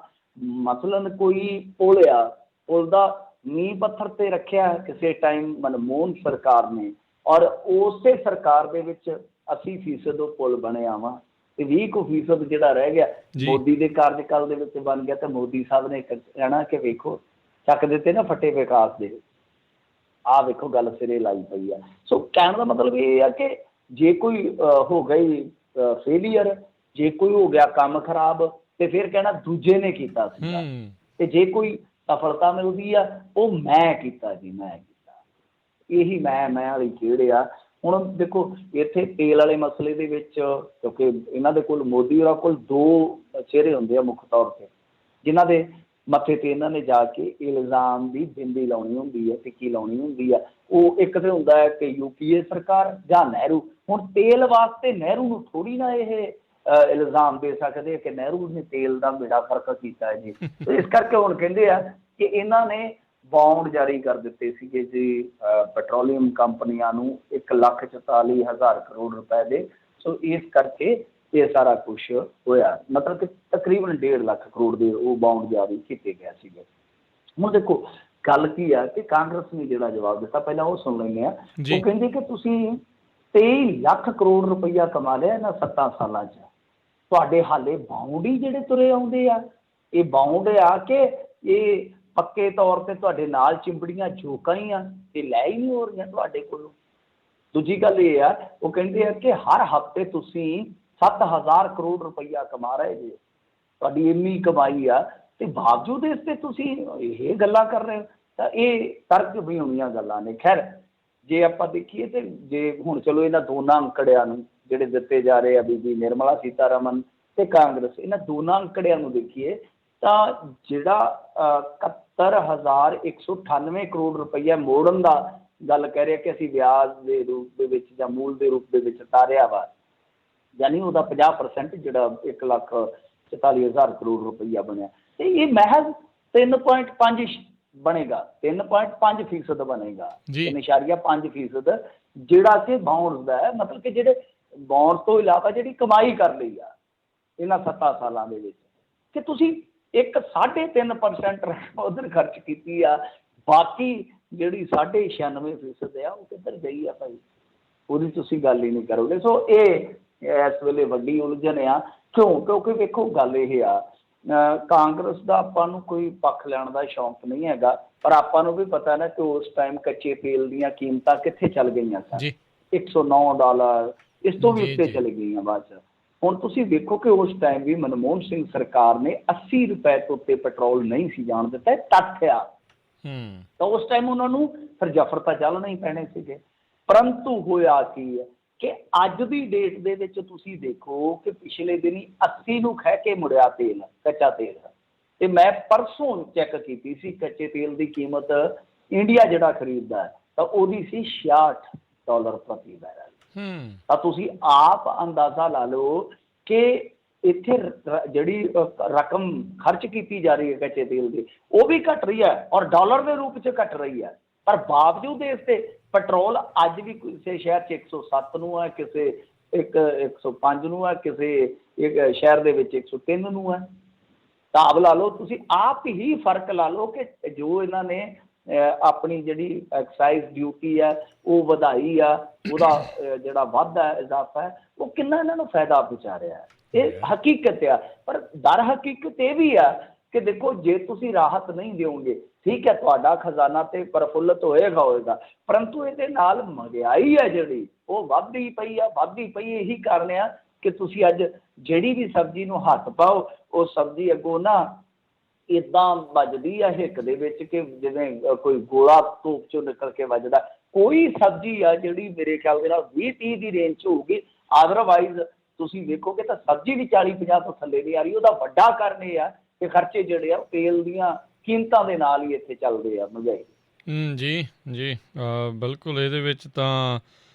ਮਸਲਨ ਕੋਈ ਪੁਲ ਆ, ਪੁਲ ਦਾ ਨੀਂਹ ਪੱਥਰ 'ਤੇ ਰੱਖਿਆ ਕਿਸੇ ਟਾਈਮ ਮਨਮੋਹਨ ਸਰਕਾਰ ਨੇ, ਔਰ ਉਸੇ ਸਰਕਾਰ ਦੇ ਵਿੱਚ 80% ਉਹ ਪੁਲ ਬਣਿਆ ਵਾ ਤੇ 20% ਜਿਹੜਾ ਰਹਿ ਗਿਆ ਮੋਦੀ ਦੇ ਕਾਰਜਕਾਲ ਦੇ ਵਿੱਚ ਬਣ ਗਿਆ। ਤੇ ਮੋਦੀ ਸਾਹਿਬ ਨੇ ਕਹਿਣਾ ਕਿ ਵੇਖੋ ਚੱਕ ਦਿੱਤੇ ਨਾ ਫੱਟੇ ਵਿਕਾਸ ਦੇ, ਆਹ ਵੇਖੋ ਗੱਲ ਸਿਰੇ ਲਾਈ ਪਈ ਆ। ਸੋ ਕਹਿਣ ਦਾ ਮਤਲਬ ਇਹ ਆ ਕਿ ਜੇ ਕੋਈ ਹੋ ਗਈ ਫੇਲੀਅਰ, ਜੇ ਕੋਈ ਹੋ ਗਿਆ ਕੰਮ ਖਰਾਬ, ਤੇ ਫਿਰ ਕਹਿਣਾ ਦੂਜੇ ਨੇ ਕੀਤਾ ਸੀਗਾ। ਤੇ ਜੇ ਕੋਈ ਸਫਲਤਾ ਮਿਲਦੀ ਆ, ਉਹ ਮੈਂ ਕੀਤਾ ਜੀ, ਮੈਂ ਕੀਤਾ। ਇਹੀ ਮੈਂ ਵਾਲੀ ਖੇਡ ਆ। ਹੁਣ ਦੇਖੋ ਇੱਥੇ ਤੇਲ ਵਾਲੇ ਮਸਲੇ ਦੇ ਵਿੱਚ, ਕਿਉਂਕਿ ਇਹਨਾਂ ਦੇ ਕੋਲ, ਮੋਦੀ ਹੋਰਾਂ ਕੋਲ 2 ਚਿਹਰੇ ਹੁੰਦੇ ਆ ਮੁੱਖ ਤੌਰ 'ਤੇ, ਜਿਨ੍ਹਾਂ ਦੇ ਮੱਥੇ 'ਤੇ ਇਹਨਾਂ ਨੇ ਜਾ ਕੇ ਇਲਜ਼ਾਮ ਦੀ ਬਿੰਦੀ ਲਾਉਣੀ ਹੁੰਦੀ ਹੈ, ਟਿੱਕੀ ਲਾਉਣੀ ਹੁੰਦੀ ਆ। ਉਹ ਇੱਕ ਤਾਂ ਹੁੰਦਾ ਹੈ ਕਿ UPA ਸਰਕਾਰ ਜਾਂ ਨਹਿਰੂ। ਹੁਣ ਤੇਲ ਵਾਸਤੇ ਨਹਿਰੂ ਨੂੰ ਥੋੜ੍ਹੀ ਨਾ ਇਹ ਇਲਜ਼ਾਮ ਦੇ ਸਕਦੇ ਕਿ ਨਹਿਰੂ ਨੇ ਤੇਲ ਦਾ ਬੇੜਾ ਫਰਕ ਕੀਤਾ ਹੈ ਜੀ। ਇਸ ਕਰਕੇ ਹੁਣ ਕਹਿੰਦੇ ਆ ਕਿ ਇਹਨਾਂ ਨੇ ਬੌਂਡ ਜਾਰੀ ਕਰ ਦਿੱਤੇ ਸੀਗੇ ਜੀ ਪੈਟਰੋਲੀਅਮ ਕੰਪਨੀਆਂ ਨੂੰ 1,44,000 ਕਰੋੜ ਰੁਪਏ ਦੇ। ਸੋ ਇਸ ਕਰਕੇ ਇਹ ਸਾਰਾ ਕੁਛ ਹੋਇਆ, ਮਤਲਬ ਕਿ ਤਕਰੀਬਨ 1.5 ਲੱਖ ਕਰੋੜ ਦੇ ਉਹ ਬੌਂਡ ਜਾਰੀ ਕੀਤੇ ਗਏ ਸੀਗੇ। ਹੁਣ ਦੇਖੋ ਗੱਲ ਕੀ ਆ ਕਿ ਕਾਂਗਰਸ ਨੇ ਜਿਹੜਾ ਜਵਾਬ ਦਿੱਤਾ, ਪਹਿਲਾਂ ਉਹ ਸੁਣ ਲੈਂਦੇ ਆ। ਉਹ ਕਹਿੰਦੇ ਕਿ ਤੁਸੀਂ 23 ਲੱਖ ਕਰੋੜ ਰੁਪਈਆ ਕਮਾ ਲਿਆ ਇਹਨਾਂ 7 ਸਾਲਾਂ 'ਚ, ਤੁਹਾਡੇ ਹਾਲੇ ਬਾਉਂਡ ਹੀ ਜਿਹੜੇ ਤੁਰੇ ਆਉਂਦੇ ਆ। ਇਹ ਬਾਉਂਡ ਆ ਕਿ ਇਹ ਪੱਕੇ ਤੌਰ 'ਤੇ ਤੁਹਾਡੇ ਨਾਲ ਚਿੰਬੜੀਆਂ ਝੋਕਾਂ ਹੀ ਆ, ਇਹ ਲੈ ਹੀ ਨਹੀਂ ਹੋ ਰਹੀਆਂ ਤੁਹਾਡੇ ਕੋਲੋਂ। ਦੂਜੀ ਗੱਲ ਇਹ ਆ, ਉਹ ਕਹਿੰਦੇ ਆ ਕਿ ਹਰ ਹਫ਼ਤੇ ਤੁਸੀਂ 7,000 ਕਰੋੜ ਰੁਪਈਆ ਕਮਾ ਰਹੇ ਜੇ, ਤੁਹਾਡੀ ਇੰਨੀ ਕਮਾਈ ਆ, ਤੇ ਬਾਵਜੂਦ ਇਸ 'ਤੇ ਤੁਸੀਂ ਇਹ ਗੱਲਾਂ ਕਰ ਰਹੇ ਹੋ। ਤਾਂ ਇਹ ਤਰਕ ਵੀ ਹੋਣੀਆਂ ਗੱਲਾਂ ਨੇ। ਖੈਰ ਜੇ ਆਪਾਂ ਦੇਖੀਏ ਤੇ ਜੇ ਹੁਣ ਚਲੋ ਇਹਨਾਂ ਦੋਨਾਂ ਅੰਕੜਿਆਂ ਨੂੰ ਜਿਹੜੇ ਦਿੱਤੇ ਜਾ ਰਹੇ ਆ, ਬੀਬੀ ਨਿਰਮਲਾ ਸੀਤਾਰਮਨ ਤੇ ਕਾਂਗਰਸ, ਇਹਨਾਂ ਦੋਨਾਂ ਅੰਕੜਿਆਂ ਨੂੰ ਦੇਖੀਏ ਤਾਂ ਜਿਹੜਾ 71,198 ਕਰੋੜ ਰੁਪਈਆ ਮੋੜਨ ਦਾ ਗੱਲ ਕਹਿ ਰਿਹਾ ਕਿ ਅਸੀਂ ਵਿਆਜ ਦੇ ਰੂਪ ਦੇ ਵਿੱਚ ਜਾਂ ਮੂਲ ਦੇ ਰੂਪ ਦੇ ਵਿੱਚ ਤਾਰਿਆ ਵਾ, ਯਾਨੀ ਉਹਦਾ 50% ਜਿਹੜਾ 1,44,000 ਕਰੋੜ ਰੁਪਈਆ ਬਣਿਆ, ਤੇ ਇਹ ਮਹਿਜ਼ 3.5 ਬਣੇਗਾ, 3.5% ਬਣੇਗਾ, 3.5% ਜਿਹੜਾ ਕਿ ਬਾਉਂਡਸ ਦਾ ਹੈ। ਮਤਲਬ ਕਿ ਜਿਹੜੇ ਬਾਉਂਡ ਤੋਂ ਇਲਾਵਾ ਜਿਹੜੀ ਕਮਾਈ ਕਰ ਲਈ ਆ ਇਹਨਾਂ 7 ਸਾਲਾਂ ਦੇ ਵਿੱਚ, ਕਿ ਤੁਸੀਂ 3.5% ਉਧਰ ਖਰਚ ਕੀਤੀ ਆ, ਬਾਕੀ ਜਿਹੜੀ 96% ਆ ਉਹ ਕਿੱਧਰ ਗਈ ਆ ਭਾਈ, ਉਹਦੀ ਤੁਸੀਂ ਗੱਲ ਹੀ ਨਹੀਂ ਕਰੋਗੇ। ਸੋ ਇਹ ਇਸ ਵੇਲੇ ਵੱਡੀ ਉਲਝਣ ਆ। ਕਿਉਂ? ਕਿਉਂਕਿ ਵੇਖੋ ਗੱਲ ਇਹ ਆ, ਕਾਂਗਰਸ ਦਾ ਆਪਾਂ ਨੂੰ ਕੋਈ ਪੱਖ ਲੈਣ ਦਾ ਸ਼ੌਂਕ ਨਹੀਂ ਹੈਗਾ, ਪਰ ਆਪਾਂ ਨੂੰ ਵੀ ਪਤਾ ਨਾ ਕਿ ਉਸ ਟਾਈਮ ਕੱਚੇ ਤੇਲ ਦੀਆਂ ਕੀਮਤਾਂ ਕਿੱਥੇ ਚੱਲ ਗਈਆਂ ਸਨ, $109, ਇਸ ਤੋਂ ਵੀ ਉੱਤੇ ਚਲੇ ਗਈਆਂ ਬਾਅਦ 'ਚ। ਹੁਣ ਤੁਸੀਂ ਵੇਖੋ ਕਿ ਉਸ ਟਾਈਮ ਵੀ ਮਨਮੋਹਨ ਸਿੰਘ ਸਰਕਾਰ ਨੇ 80 ਰੁਪਏ ਤੋਂ ਉੱਤੇ ਪੈਟਰੋਲ ਨਹੀਂ ਸੀ ਜਾਣ ਦਿੱਤਾ, ਤੱਥ ਆ। ਤਾਂ ਉਸ ਟਾਈਮ ਉਹਨਾਂ ਨੂੰ ਫਿਰ ਜਫਰ ਤਾਂ ਚੱਲਣੇ ਹੀ ਪੈਣੇ ਸੀਗੇ। ਪਰੰਤੂ ਹੋਇਆ ਕੀ ਹੈ ਕਿ ਅੱਜ ਦੀ ਡੇਟ ਦੇ ਵਿੱਚ ਤੁਸੀਂ ਦੇਖੋ ਕਿ ਪਿਛਲੇ ਦਿਨੀ 80 ਨੂੰ ਖਹਿ ਕੇ ਮੁੜਿਆ ਤੇਲ, ਕੱਚਾ ਤੇਲ। ਤੇ ਮੈਂ ਪਰਸੋਂ ਚੈੱਕ ਕੀਤੀ ਸੀ ਕੱਚੇ ਤੇਲ ਦੀ ਕੀਮਤ, ਇੰਡੀਆ ਜਿਹੜਾ ਖਰੀਦਦਾ ਤਾਂ ਉਹਦੀ ਸੀ $66 ਪ੍ਰਤੀ ਬੈਰਲ। ਤਾਂ ਤੁਸੀਂ ਆਪ ਅੰਦਾਜ਼ਾ ਲਾ ਲਓ ਕਿ ਇੱਥੇ ਜਿਹੜੀ ਰਕਮ ਖਰਚ ਕੀਤੀ ਜਾ ਰਹੀ ਹੈ ਕੱਚੇ ਤੇਲ ਦੀ, ਉਹ ਵੀ ਘਟ ਰਹੀ ਹੈ ਔਰ ਡਾਲਰ ਦੇ ਰੂਪ 'ਚ ਘਟ ਰਹੀ ਹੈ। ਪਰ ਬਾਵਜੂਦ ਇਸ ਤੇ ਪੈਟਰੋਲ ਅੱਜ ਵੀ ਕਿਸੇ ਸ਼ਹਿਰ 'ਚ 107 ਨੂੰ ਹੈ, ਕਿਸੇ 105 ਨੂੰ ਹੈ, ਕਿਸੇ ਇੱਕ ਸ਼ਹਿਰ ਦੇ ਵਿੱਚ 103 ਨੂੰ ਹੈ। ਹਿਸਾਬ ਲਾ ਲਓ ਤੁਸੀਂ, ਆਪ ਹੀ ਫਰਕ ਲਾ ਲਓ ਕਿ ਜੋ ਇਹਨਾਂ ਨੇ ਆਪਣੀ ਜਿਹੜੀ ਐਕਸਾਈਜ਼ ਡਿਊਟੀ ਹੈ ਉਹ ਵਧਾਈ ਆ, ਉਹਦਾ ਜਿਹੜਾ ਵਾਧਾ ਹੈ, ਇਜ਼ਾਫਾ ਹੈ, ਉਹ ਕਿੰਨਾ ਇਹਨਾਂ ਨੂੰ ਫਾਇਦਾ ਪਹੁੰਚਾ ਰਿਹਾ ਹੈ। ਇਹ ਹਕੀਕਤ ਆ। ਪਰ ਦਰ ਹਕੀਕਤ ਇਹ ਵੀ ਆ ਕਿ ਦੇਖੋ ਜੇ ਤੁਸੀਂ ਰਾਹਤ ਨਹੀਂ ਦਿਓਗੇ, ਠੀਕ ਹੈ, ਤੁਹਾਡਾ ਖਜ਼ਾਨਾ ਤੇ ਪ੍ਰਫੁੱਲਤ ਹੋਏਗਾ, ਪਰੰਤੂ ਇਹਦੇ ਨਾਲ ਮਹਿੰਗਾਈ ਹੈ ਜਿਹੜੀ ਉਹ ਵੱਧਦੀ ਪਈ ਆ, ਵੱਧਦੀ ਪਈ। ਇਹੀ ਕਾਰਨ ਆ ਕਿ ਤੁਸੀਂ ਅੱਜ ਜਿਹੜੀ ਵੀ ਸਬਜ਼ੀ ਨੂੰ ਹੱਥ ਪਾਓ, ਉਹ ਸਬਜ਼ੀ ਅੱਗੋਂ ਨਾ ਇੱਦਾਂ ਵੱਜਦੀ ਆ ਹਿੱਕ ਦੇ ਵਿੱਚ ਕਿ ਜਿਵੇਂ ਕੋਈ ਗੋਲਾ ਧੂਪ ਚੋਂ ਨਿਕਲ ਕੇ ਵੱਜਦਾ। ਕੋਈ ਸਬਜ਼ੀ ਆ ਜਿਹੜੀ ਮੇਰੇ ਖਿਆਲ ਦੇ ਨਾਲ 20-30 ਦੀ ਰੇਂਜ 'ਚ ਹੋਊਗੀ, ਅਦਰਵਾਈਜ਼ ਤੁਸੀਂ ਵੇਖੋਗੇ ਤਾਂ ਸਬਜ਼ੀ ਵੀ 40-50 ਤੋਂ ਥੱਲੇ ਨਹੀਂ ਆ ਰਹੀ। ਉਹਦਾ ਵੱਡਾ ਕਾਰਨ ਇਹ ਆ ਕਿ ਖਰਚੇ ਜਿਹੜੇ ਆ ਤੇਲ ਦੀਆਂ ਕੀਮਤਾਂ ਦੇ ਨਾਲ ਹੀ ਇੱਥੇ ਚੱਲਦੇ ਆ, ਮਹਿੰਗਾਈ। ਜੀ ਬਿਲਕੁਲ। ਇਹਦੇ ਵਿੱਚ ਤਾਂ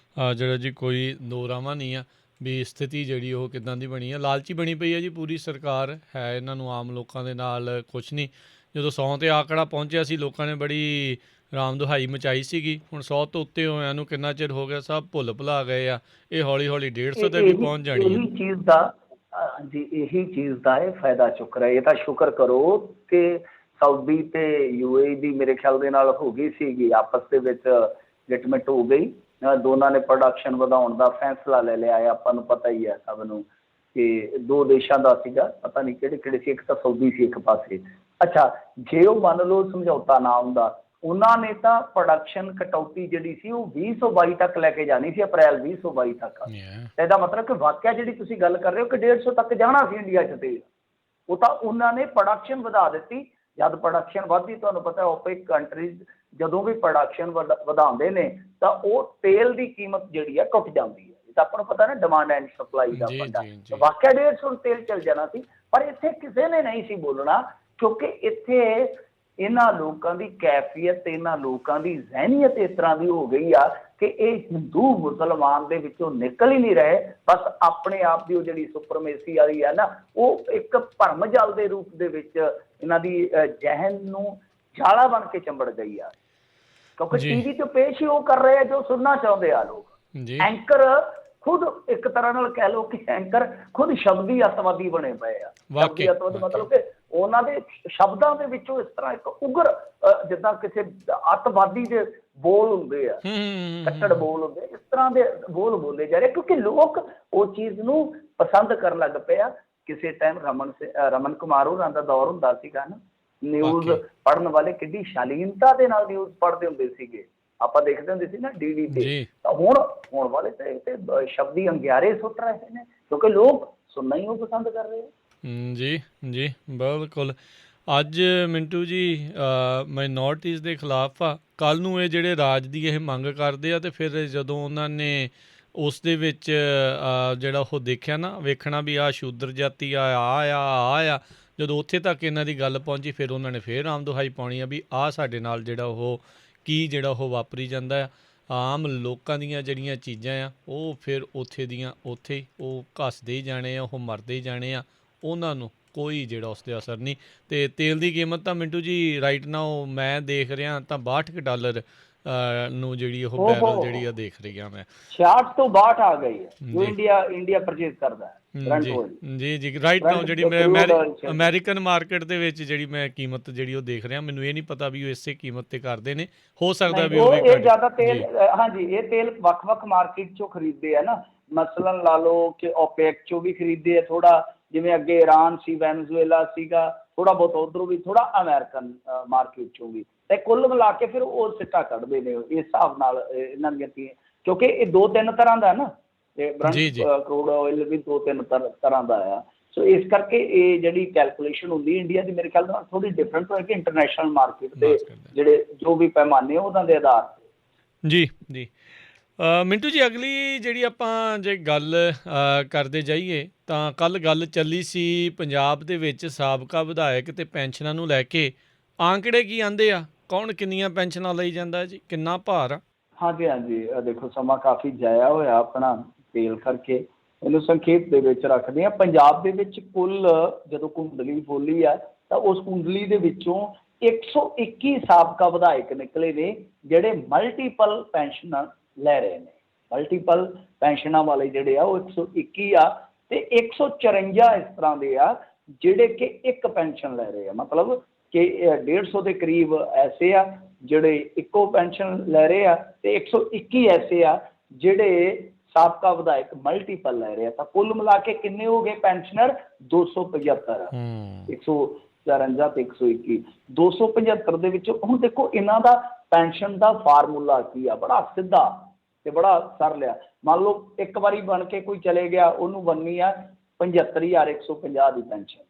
ਜਿਹੜਾ ਜੀ ਕੋਈ ਦੋ ਰਾਵਾਂ ਨਹੀਂ ਆ ਵੀ ਸਥਿਤੀ ਜਿਹੜੀ ਉਹ ਕਿੱਦਾਂ ਦੀ ਬਣੀ ਆ। ਲਾਲਚੀ ਬਣੀ ਪਈ ਹੈ ਜੀ ਪੂਰੀ ਸਰਕਾਰ, ਹੈ ਇਹਨਾਂ ਨੂੰ ਆਮ ਲੋਕਾਂ ਦੇ ਨਾਲ ਕੁਛ ਨਹੀਂ। ਜਦੋਂ 100 ਤੇ ਆਂਕੜਾ ਪਹੁੰਚਿਆ ਸੀ, ਲੋਕਾਂ ਨੇ ਬੜੀ ਰਾਮ ਦੁਹਾਈ ਮਚਾਈ ਸੀਗੀ। ਹੁਣ 100 ਤੋਂ ਉੱਤੇ ਹੋਇਆਂ ਨੂੰ ਕਿੰਨਾ ਚਿਰ ਹੋ ਗਿਆ, ਸਭ ਭੁੱਲ ਭੁਲਾ ਗਏ ਆ। ਇਹ ਹੌਲੀ ਹੌਲੀ 150 ਤੇ ਵੀ ਪਹੁੰਚ ਜਾਣੀ ਹੈ। ਇਹੀ ਚੀਜ਼ ਦਾ ਇਹ ਫਾਇਦਾ ਚੁੱਕ ਰਹੇ। ਇਹ ਤਾਂ ਸ਼ੁਕਰ ਕਰੋ ਕਿ ਸਾਊਦੀ ਤੇ UAE ਦੀ ਮੇਰੇ ਖਿਆਲ ਦੇ ਨਾਲ ਹੋ ਗਈ ਸੀਗੀ, ਆਪਸ ਦੇ ਵਿੱਚ ਗਿਟਮਿਟ ਹੋ ਗਈ। ਦੋਨਾਂ ਨੇ ਪ੍ਰੋਡਕਸ਼ਨ ਵਧਾਉਣ ਦਾ ਫੈਸਲਾ ਲੈ ਲਿਆ ਹੈ। ਆਪਾਂ ਨੂੰ ਪਤਾ ਹੀ ਹੈ ਸਭ ਨੂੰ ਕਿ 2 ਦੇਸ਼ਾਂ ਦਾ ਸੀਗਾ, ਪਤਾ ਨਹੀਂ ਕਿਹੜੇ ਸੀ, ਇੱਕ ਤਾਂ ਸਾਊਦੀ ਸੀ ਇੱਕ ਪਾਸੇ। ਅੱਛਾ, ਜੇ ਉਹ ਮੰਨ ਲਓ ਸਮਝੌਤਾ ਨਾ ਹੁੰਦਾ ਉਹਨਾਂ ਨੇ ਤਾਂ ਪ੍ਰੋਡਕਸ਼ਨ ਕਟੌਤੀ ਜਿਹੜੀ ਸੀ ਉਹ 2022 ਤੱਕ ਲੈ ਕੇ ਜਾਣੀ ਸੀ, ਅਪ੍ਰੈਲ 2022 ਤੱਕ। ਤੇ ਇਹਦਾ ਮਤਲਬ ਕਿ ਵਾਕਿਆ ਜਿਹੜੀ ਤੁਸੀਂ ਗੱਲ ਕਰ ਰਹੇ ਹੋ ਕਿ 150 ਤੱਕ ਜਾਣਾ ਸੀ ਇੰਡੀਆ 'ਚ ਤੇਲ, ਉਹ ਤਾਂ ਉਹਨਾਂ ਨੇ ਪ੍ਰੋਡਕਸ਼ਨ ਵਧਾ ਦਿੱਤੀ। ਜਦ ਪ੍ਰੋਡਕਸ਼ਨ ਵੱਧਦੀ, ਤੁਹਾਨੂੰ ਪਤਾ ਓਪੇਕ ਕੰਟਰੀਜ਼ ਜਦੋਂ ਵੀ ਪ੍ਰੋਡਕਸ਼ਨ ਵਧਾਉਂਦੇ ਨੇ ਤਾਂ ਉਹ ਤੇਲ ਦੀ ਕੀਮਤ ਜਿਹੜੀ ਆ ਟੁੱਟ ਜਾਂਦੀ ਹੈ। ਇਹ ਤਾਂ ਆਪਾਂ ਨੂੰ ਪਤਾ ਨਾ, ਡਿਮਾਂਡ ਐਂਡ ਸਪਲਾਈ ਦਾ ਫੰਡਾ। ਵਾਕਿਆ 150 ਤੇਲ ਚੱਲ ਜਾਣਾ ਸੀ, ਪਰ ਇੱਥੇ ਕਿਸੇ ਨੇ ਨਹੀਂ ਸੀ ਬੋਲਣਾ, ਕਿਉਂਕਿ ਇੱਥੇ ਇਹਨਾਂ ਲੋਕਾਂ ਦੀ ਕੈਫੀਅਤ, ਇਹਨਾਂ ਲੋਕਾਂ ਦੀ ਜ਼ਹਿਨੀਅਤ ਇਸ ਤਰ੍ਹਾਂ ਦੀ ਹੋ ਗਈ ਆ ਕਿ ਇਹ ਹਿੰਦੂ ਮੁਸਲਮਾਨ ਦੇ ਵਿੱਚੋਂ ਨਿਕਲ ਹੀ ਨਹੀਂ ਰਹੇ। ਬਸ ਆਪਣੇ ਆਪ ਦੀ ਉਹ ਜਿਹੜੀ ਸੁਪਰਮੇਸੀ ਵਾਲੀ ਆ ਨਾ, ਉਹ ਇੱਕ ਭਰਮ ਜਲ ਦੇ ਰੂਪ ਦੇ ਵਿੱਚ ਇਹਨਾਂ ਦੀ ਜ਼ਹਿਨ ਨੂੰ ਜਾਲਾ ਬਣ ਕੇ ਚੰਬੜ ਗਈ ਆ। ਕਿਉਂਕਿ ਟੀਵੀ ਤੇ ਪੇਸ਼ ਹੀ ਉਹ ਕਰ ਰਹੇ ਆ ਜੋ ਸੁਣਨਾ ਚਾਹੁੰਦੇ ਆ ਲੋਕ। ਐਂਕਰ ਖੁਦ ਇੱਕ ਤਰ੍ਹਾਂ ਨਾਲ ਕਹਿ ਲਓ ਕਿ ਐਂਕਰ ਖੁਦ ਸ਼ਬਦੀ ਅੱਤਵਾਦੀ ਬਣੇ ਪਏ ਆ। ਸ਼ਬਦੀ ਅੱਤਵਾਦੀ ਮਤਲਬ ਕਿ ਉਹਨਾਂ ਦੇ ਸ਼ਬਦਾਂ ਦੇ ਵਿੱਚੋਂ ਇਸ ਤਰ੍ਹਾਂ ਇੱਕ ਉਗਰ, ਜਿੱਦਾਂ ਕਿਸੇ ਅੱਤਵਾਦੀ ਦੇ ਬੋਲ ਹੁੰਦੇ ਆ, ਕੱਟੜ ਬੋਲ ਹੁੰਦੇ, ਇਸ ਤਰ੍ਹਾਂ ਦੇ ਬੋਲ ਬੋਲੇ ਜਾ ਰਹੇ, ਕਿਉਂਕਿ ਲੋਕ ਉਹ ਚੀਜ਼ ਨੂੰ ਪਸੰਦ ਕਰਨ ਲੱਗ ਪਏ ਆ। ਕਿਸੇ ਟਾਈਮ ਰਮਨ ਕੁਮਾਰ ਹੋਰਾਂ ਦਾ ਦੌਰ ਹੁੰਦਾ ਸੀਗਾ ਨਾ, ਨਿਊਜ਼ ਪੜ੍ਹਨ ਵਾਲੇ ਕਿੱਡੀ ਸ਼ਾਲੀਨਤਾ ਦੇ ਨਾਲ ਨਿਊਜ਼ ਪੜ੍ਹਦੇ ਹੁੰਦੇ ਸੀਗੇ, ਆਪਾਂ ਦੇਖਦੇ ਹੁੰਦੇ ਸੀ ਨਾ ਡੀਡੀ ਤੇ। ਤਾਂ ਹੁਣ ਵਾਲੇ ਤੇ ਸ਼ਬਦੀ ਅੰਗਿਆਰੇ ਸੁੱਟ ਰਹੇ ਨੇ, ਕਿਉਂਕਿ ਲੋਕ ਸੁਣਨਾ ਹੀ ਉਹ ਪਸੰਦ ਕਰ ਰਹੇ ਆ। ਜੀ ਜੀ ਬਿਲਕੁਲ। ਅੱਜ ਮਿੰਟੂ ਜੀ ਮਾਈਨੋਰਟੀਜ਼ ਦੇ ਖਿਲਾਫ ਆ, ਕੱਲ੍ਹ ਨੂੰ ਇਹ ਜਿਹੜੇ ਰਾਜ ਦੀ ਇਹ ਮੰਗ ਕਰਦੇ ਆ, ਤੇ ਫਿਰ ਜਦੋਂ ਉਹਨਾਂ ਨੇ ਉਸ ਦੇ ਵਿੱਚ ਜਿਹੜਾ ਉਹ ਦੇਖਿਆ ਨਾ, ਵੇਖਣਾ ਵੀ ਆਹ ਸ਼ੂਦਰ ਜਾਤੀ ਆ, ਜਦੋਂ ਉੱਥੇ ਤੱਕ ਇਹਨਾਂ ਦੀ ਗੱਲ ਪਹੁੰਚੀ, ਫਿਰ ਉਹਨਾਂ ਨੇ ਫਿਰ ਆਮ ਦੁਹਾਈ ਪਾਉਣੀ ਆ ਵੀ ਆਹ ਸਾਡੇ ਨਾਲ ਜਿਹੜਾ ਉਹ ਵਾਪਰੀ ਜਾਂਦਾ ਆ। ਆਮ ਲੋਕਾਂ ਦੀਆਂ ਜਿਹੜੀਆਂ ਚੀਜ਼ਾਂ ਆ ਉਹ ਫਿਰ ਉੱਥੇ ਦੀਆਂ ਉੱਥੇ ਉਹ ਘੱਸਦੇ ਹੀ ਜਾਣੇ ਆ, ਉਹ ਮਰਦੇ ਹੀ ਜਾਣੇ ਆ, ਉਹਨਾਂ ਨੂੰ ਕੋਈ ਜਿਹੜਾ ਉਸ 'ਤੇ ਅਸਰ ਨਹੀਂ। ਅਤੇ ਤੇਲ ਦੀ ਕੀਮਤ ਤਾਂ ਮਿੰਟੂ ਜੀ ਰਾਈਟ ਨਾਓ ਮੈਂ ਦੇਖ ਰਿਹਾ ਤਾਂ $62 ਨੂੰ ਜਿਹੜੀ ਉਹ ਬੈਰਲ ਜਿਹੜੀ ਆ ਦੇਖ ਰਹੀ ਆ ਮੈਂ, 66 ਤੋਂ 62 ਆ ਗਈ ਹੈ ਜੋ ਇੰਡੀਆ ਪਰਚੇਜ਼ ਕਰਦਾ ਹੈ। ਜੀ ਰਾਈਟ ਨਾਓ ਜਿਹੜੀ ਅਮਰੀਕਨ ਮਾਰਕੀਟ ਦੇ ਵਿੱਚ ਜਿਹੜੀ ਮੈਂ ਕੀਮਤ ਜਿਹੜੀ ਉਹ ਦੇਖ ਰਿਹਾ, ਮੈਨੂੰ ਇਹ ਨਹੀਂ ਪਤਾ ਵੀ ਉਹ ਇਸੇ ਕੀਮਤ 'ਤੇ ਕਰਦੇ ਨੇ, ਹੋ ਸਕਦਾ ਵੀ ਇਹ ਜ਼ਿਆਦਾ ਤੇਲ, ਹਾਂਜੀ ਇਹ ਤੇਲ ਵੱਖ-ਵੱਖ ਮਾਰਕੀਟ 'ਚੋਂ ਖਰੀਦਦੇ ਆ ਨਾ। ਮਸਲਨ ਲਾ ਲਓ ਕਿ ਓਪੈਕ 'ਚੋਂ ਵੀ ਖਰੀਦਦੇ ਆ ਥੋੜ੍ਹਾ, ਜਿਵੇਂ ਅੱਗੇ ਈਰਾਨ ਸੀ, ਵੈਨਜ਼ੂਏਲਾ ਸੀਗਾ, ਥੋੜ੍ਹਾ ਬਹੁਤ ਉੱਧਰੋਂ ਵੀ, ਥੋੜ੍ਹਾ ਅਮਰੀਕਨ ਮਾਰਕੀਟ 'ਚੋਂ ਵੀ, ਤੇ ਕੁੱਲ ਮਿਲਾ ਕੇ ਫਿਰ ਉਹ ਸਿੱਟਾ ਕੱਢਦੇ ਨੇ ਇਸ ਹਿਸਾਬ ਨਾਲ ਇਹਨਾਂ ਦੀਆਂ, ਕਿਉਂਕਿ ਇਹ 2-3 ਤਰ੍ਹਾਂ ਦਾ ਨਾ, ਤੇ ਕਰੂਡ ਆਇਲ ਵੀ 2-3 ਤਰ੍ਹਾਂ ਦਾ ਆ। ਸੋ ਇਸ ਕਰਕੇ ਇਹ ਜਿਹੜੀ ਕੈਲਕੂਲੇਸ਼ਨ ਹੁੰਦੀ ਇੰਡੀਆ ਦੀ, ਮੇਰੇ ਖਿਆਲ ਨਾਲ ਥੋੜ੍ਹੀ ਡਿਫਰੈਂਟ ਹੋਏਗੀ ਇੰਟਰਨੈਸ਼ਨਲ ਮਾਰਕੀਟ ਦੇ ਜਿਹੜੇ ਜੋ ਵੀ ਪੈਮਾਨੇ ਉਹਨਾਂ ਦੇ ਆਧਾਰ 'ਤੇ। ਜੀ ਮਿੰਟੂ ਜੀ, ਅਗਲੀ ਜਿਹੜੀ ਆਪਾਂ ਜੇ ਗੱਲ ਕਰਦੇ ਜਾਈਏ ਤਾਂ ਕੱਲ੍ਹ ਗੱਲ ਚੱਲੀ ਸੀ ਪੰਜਾਬ ਦੇ ਵਿੱਚ ਸਾਬਕਾ ਵਿਧਾਇਕ ਅਤੇ ਪੈਨਸ਼ਨਾਂ ਨੂੰ ਲੈ ਕੇ, ਆਂਕੜੇ ਕੀ ਆਉਂਦੇ ਆ, ਕੌਣ ਕਿੰਨੀਆਂ ਪੈਨਸ਼ਨਾਂ ਲਈ ਜਾਂਦਾ ਜੀ, ਕਿੰਨਾ ਭਾਰ ਆ? ਹਾਂਜੀ ਦੇਖੋ ਸਮਾਂ ਕਾਫੀ ਜਾਇਆ ਹੋਇਆ ਆਪਣਾ ਤੇਲ ਕਰਕੇ, ਇਹਨੂੰ ਸੰਖੇਪ ਦੇ ਵਿੱਚ ਰੱਖਦੇ ਹਾਂ। ਪੰਜਾਬ ਦੇ ਵਿੱਚ ਕੁੱਲ ਜਦੋਂ ਕੁੰਡਲੀ ਬੋਲੀ ਆ ਤਾਂ ਉਸ ਕੁੰਡਲੀ ਦੇ ਵਿੱਚੋਂ 121 ਸਾਬਕਾ ਵਿਧਾਇਕ ਨਿਕਲੇ ਨੇ ਜਿਹੜੇ ਮਲਟੀਪਲ ਪੈਨਸ਼ਨਾਂ ਲੈ ਰਹੇ ਨੇ। ਮਲਟੀਪਲ ਪੈਨਸ਼ਨਾਂ ਵਾਲੇ ਜਿਹੜੇ ਆ ਉਹ 121 ਆ, ਤੇ 154 ਇਸ ਤਰ੍ਹਾਂ ਦੇ ਆ ਜਿਹੜੇ ਕਿ ਇੱਕ ਪੈਨਸ਼ਨ ਲੈ ਰਹੇ ਆ, ਮਤਲਬ ਕਿ 150 ਦੇ ਕਰੀਬ ਐਸੇ ਆ ਜਿਹੜੇ ਇੱਕੋ ਪੈਨਸ਼ਨ ਲੈ ਰਹੇ ਆ, ਤੇ 121 ਐਸੇ ਆ ਜਿਹੜੇ ਸਾਬਕਾ ਵਿਧਾਇਕ ਮਲਟੀਪਲ ਲੈ ਰਹੇ ਆ। ਤਾਂ ਕੁੱਲ ਮਿਲਾ ਕੇ ਕਿੰਨੇ ਹੋ ਗਏ ਪੈਨਸ਼ਨਰ? 275 ਆ। 154 ਤੇ 121, 275 ਦੇ ਵਿੱਚ। ਹੁਣ ਦੇਖੋ ਇਹਨਾਂ ਦਾ ਪੈਨਸ਼ਨ ਦਾ ਫਾਰਮੂਲਾ ਕੀ ਆ, ਬੜਾ ਸਿੱਧਾ ਤੇ ਬੜਾ ਸਰਲ ਆ। ਮੰਨ ਲਓ ਇੱਕ ਵਾਰੀ ਬਣ ਕੇ ਕੋਈ ਚਲੇ ਗਿਆ, ਉਹਨੂੰ ਬਣਨੀ ਆ 75,150 ਦੀ ਪੈਨਸ਼ਨ,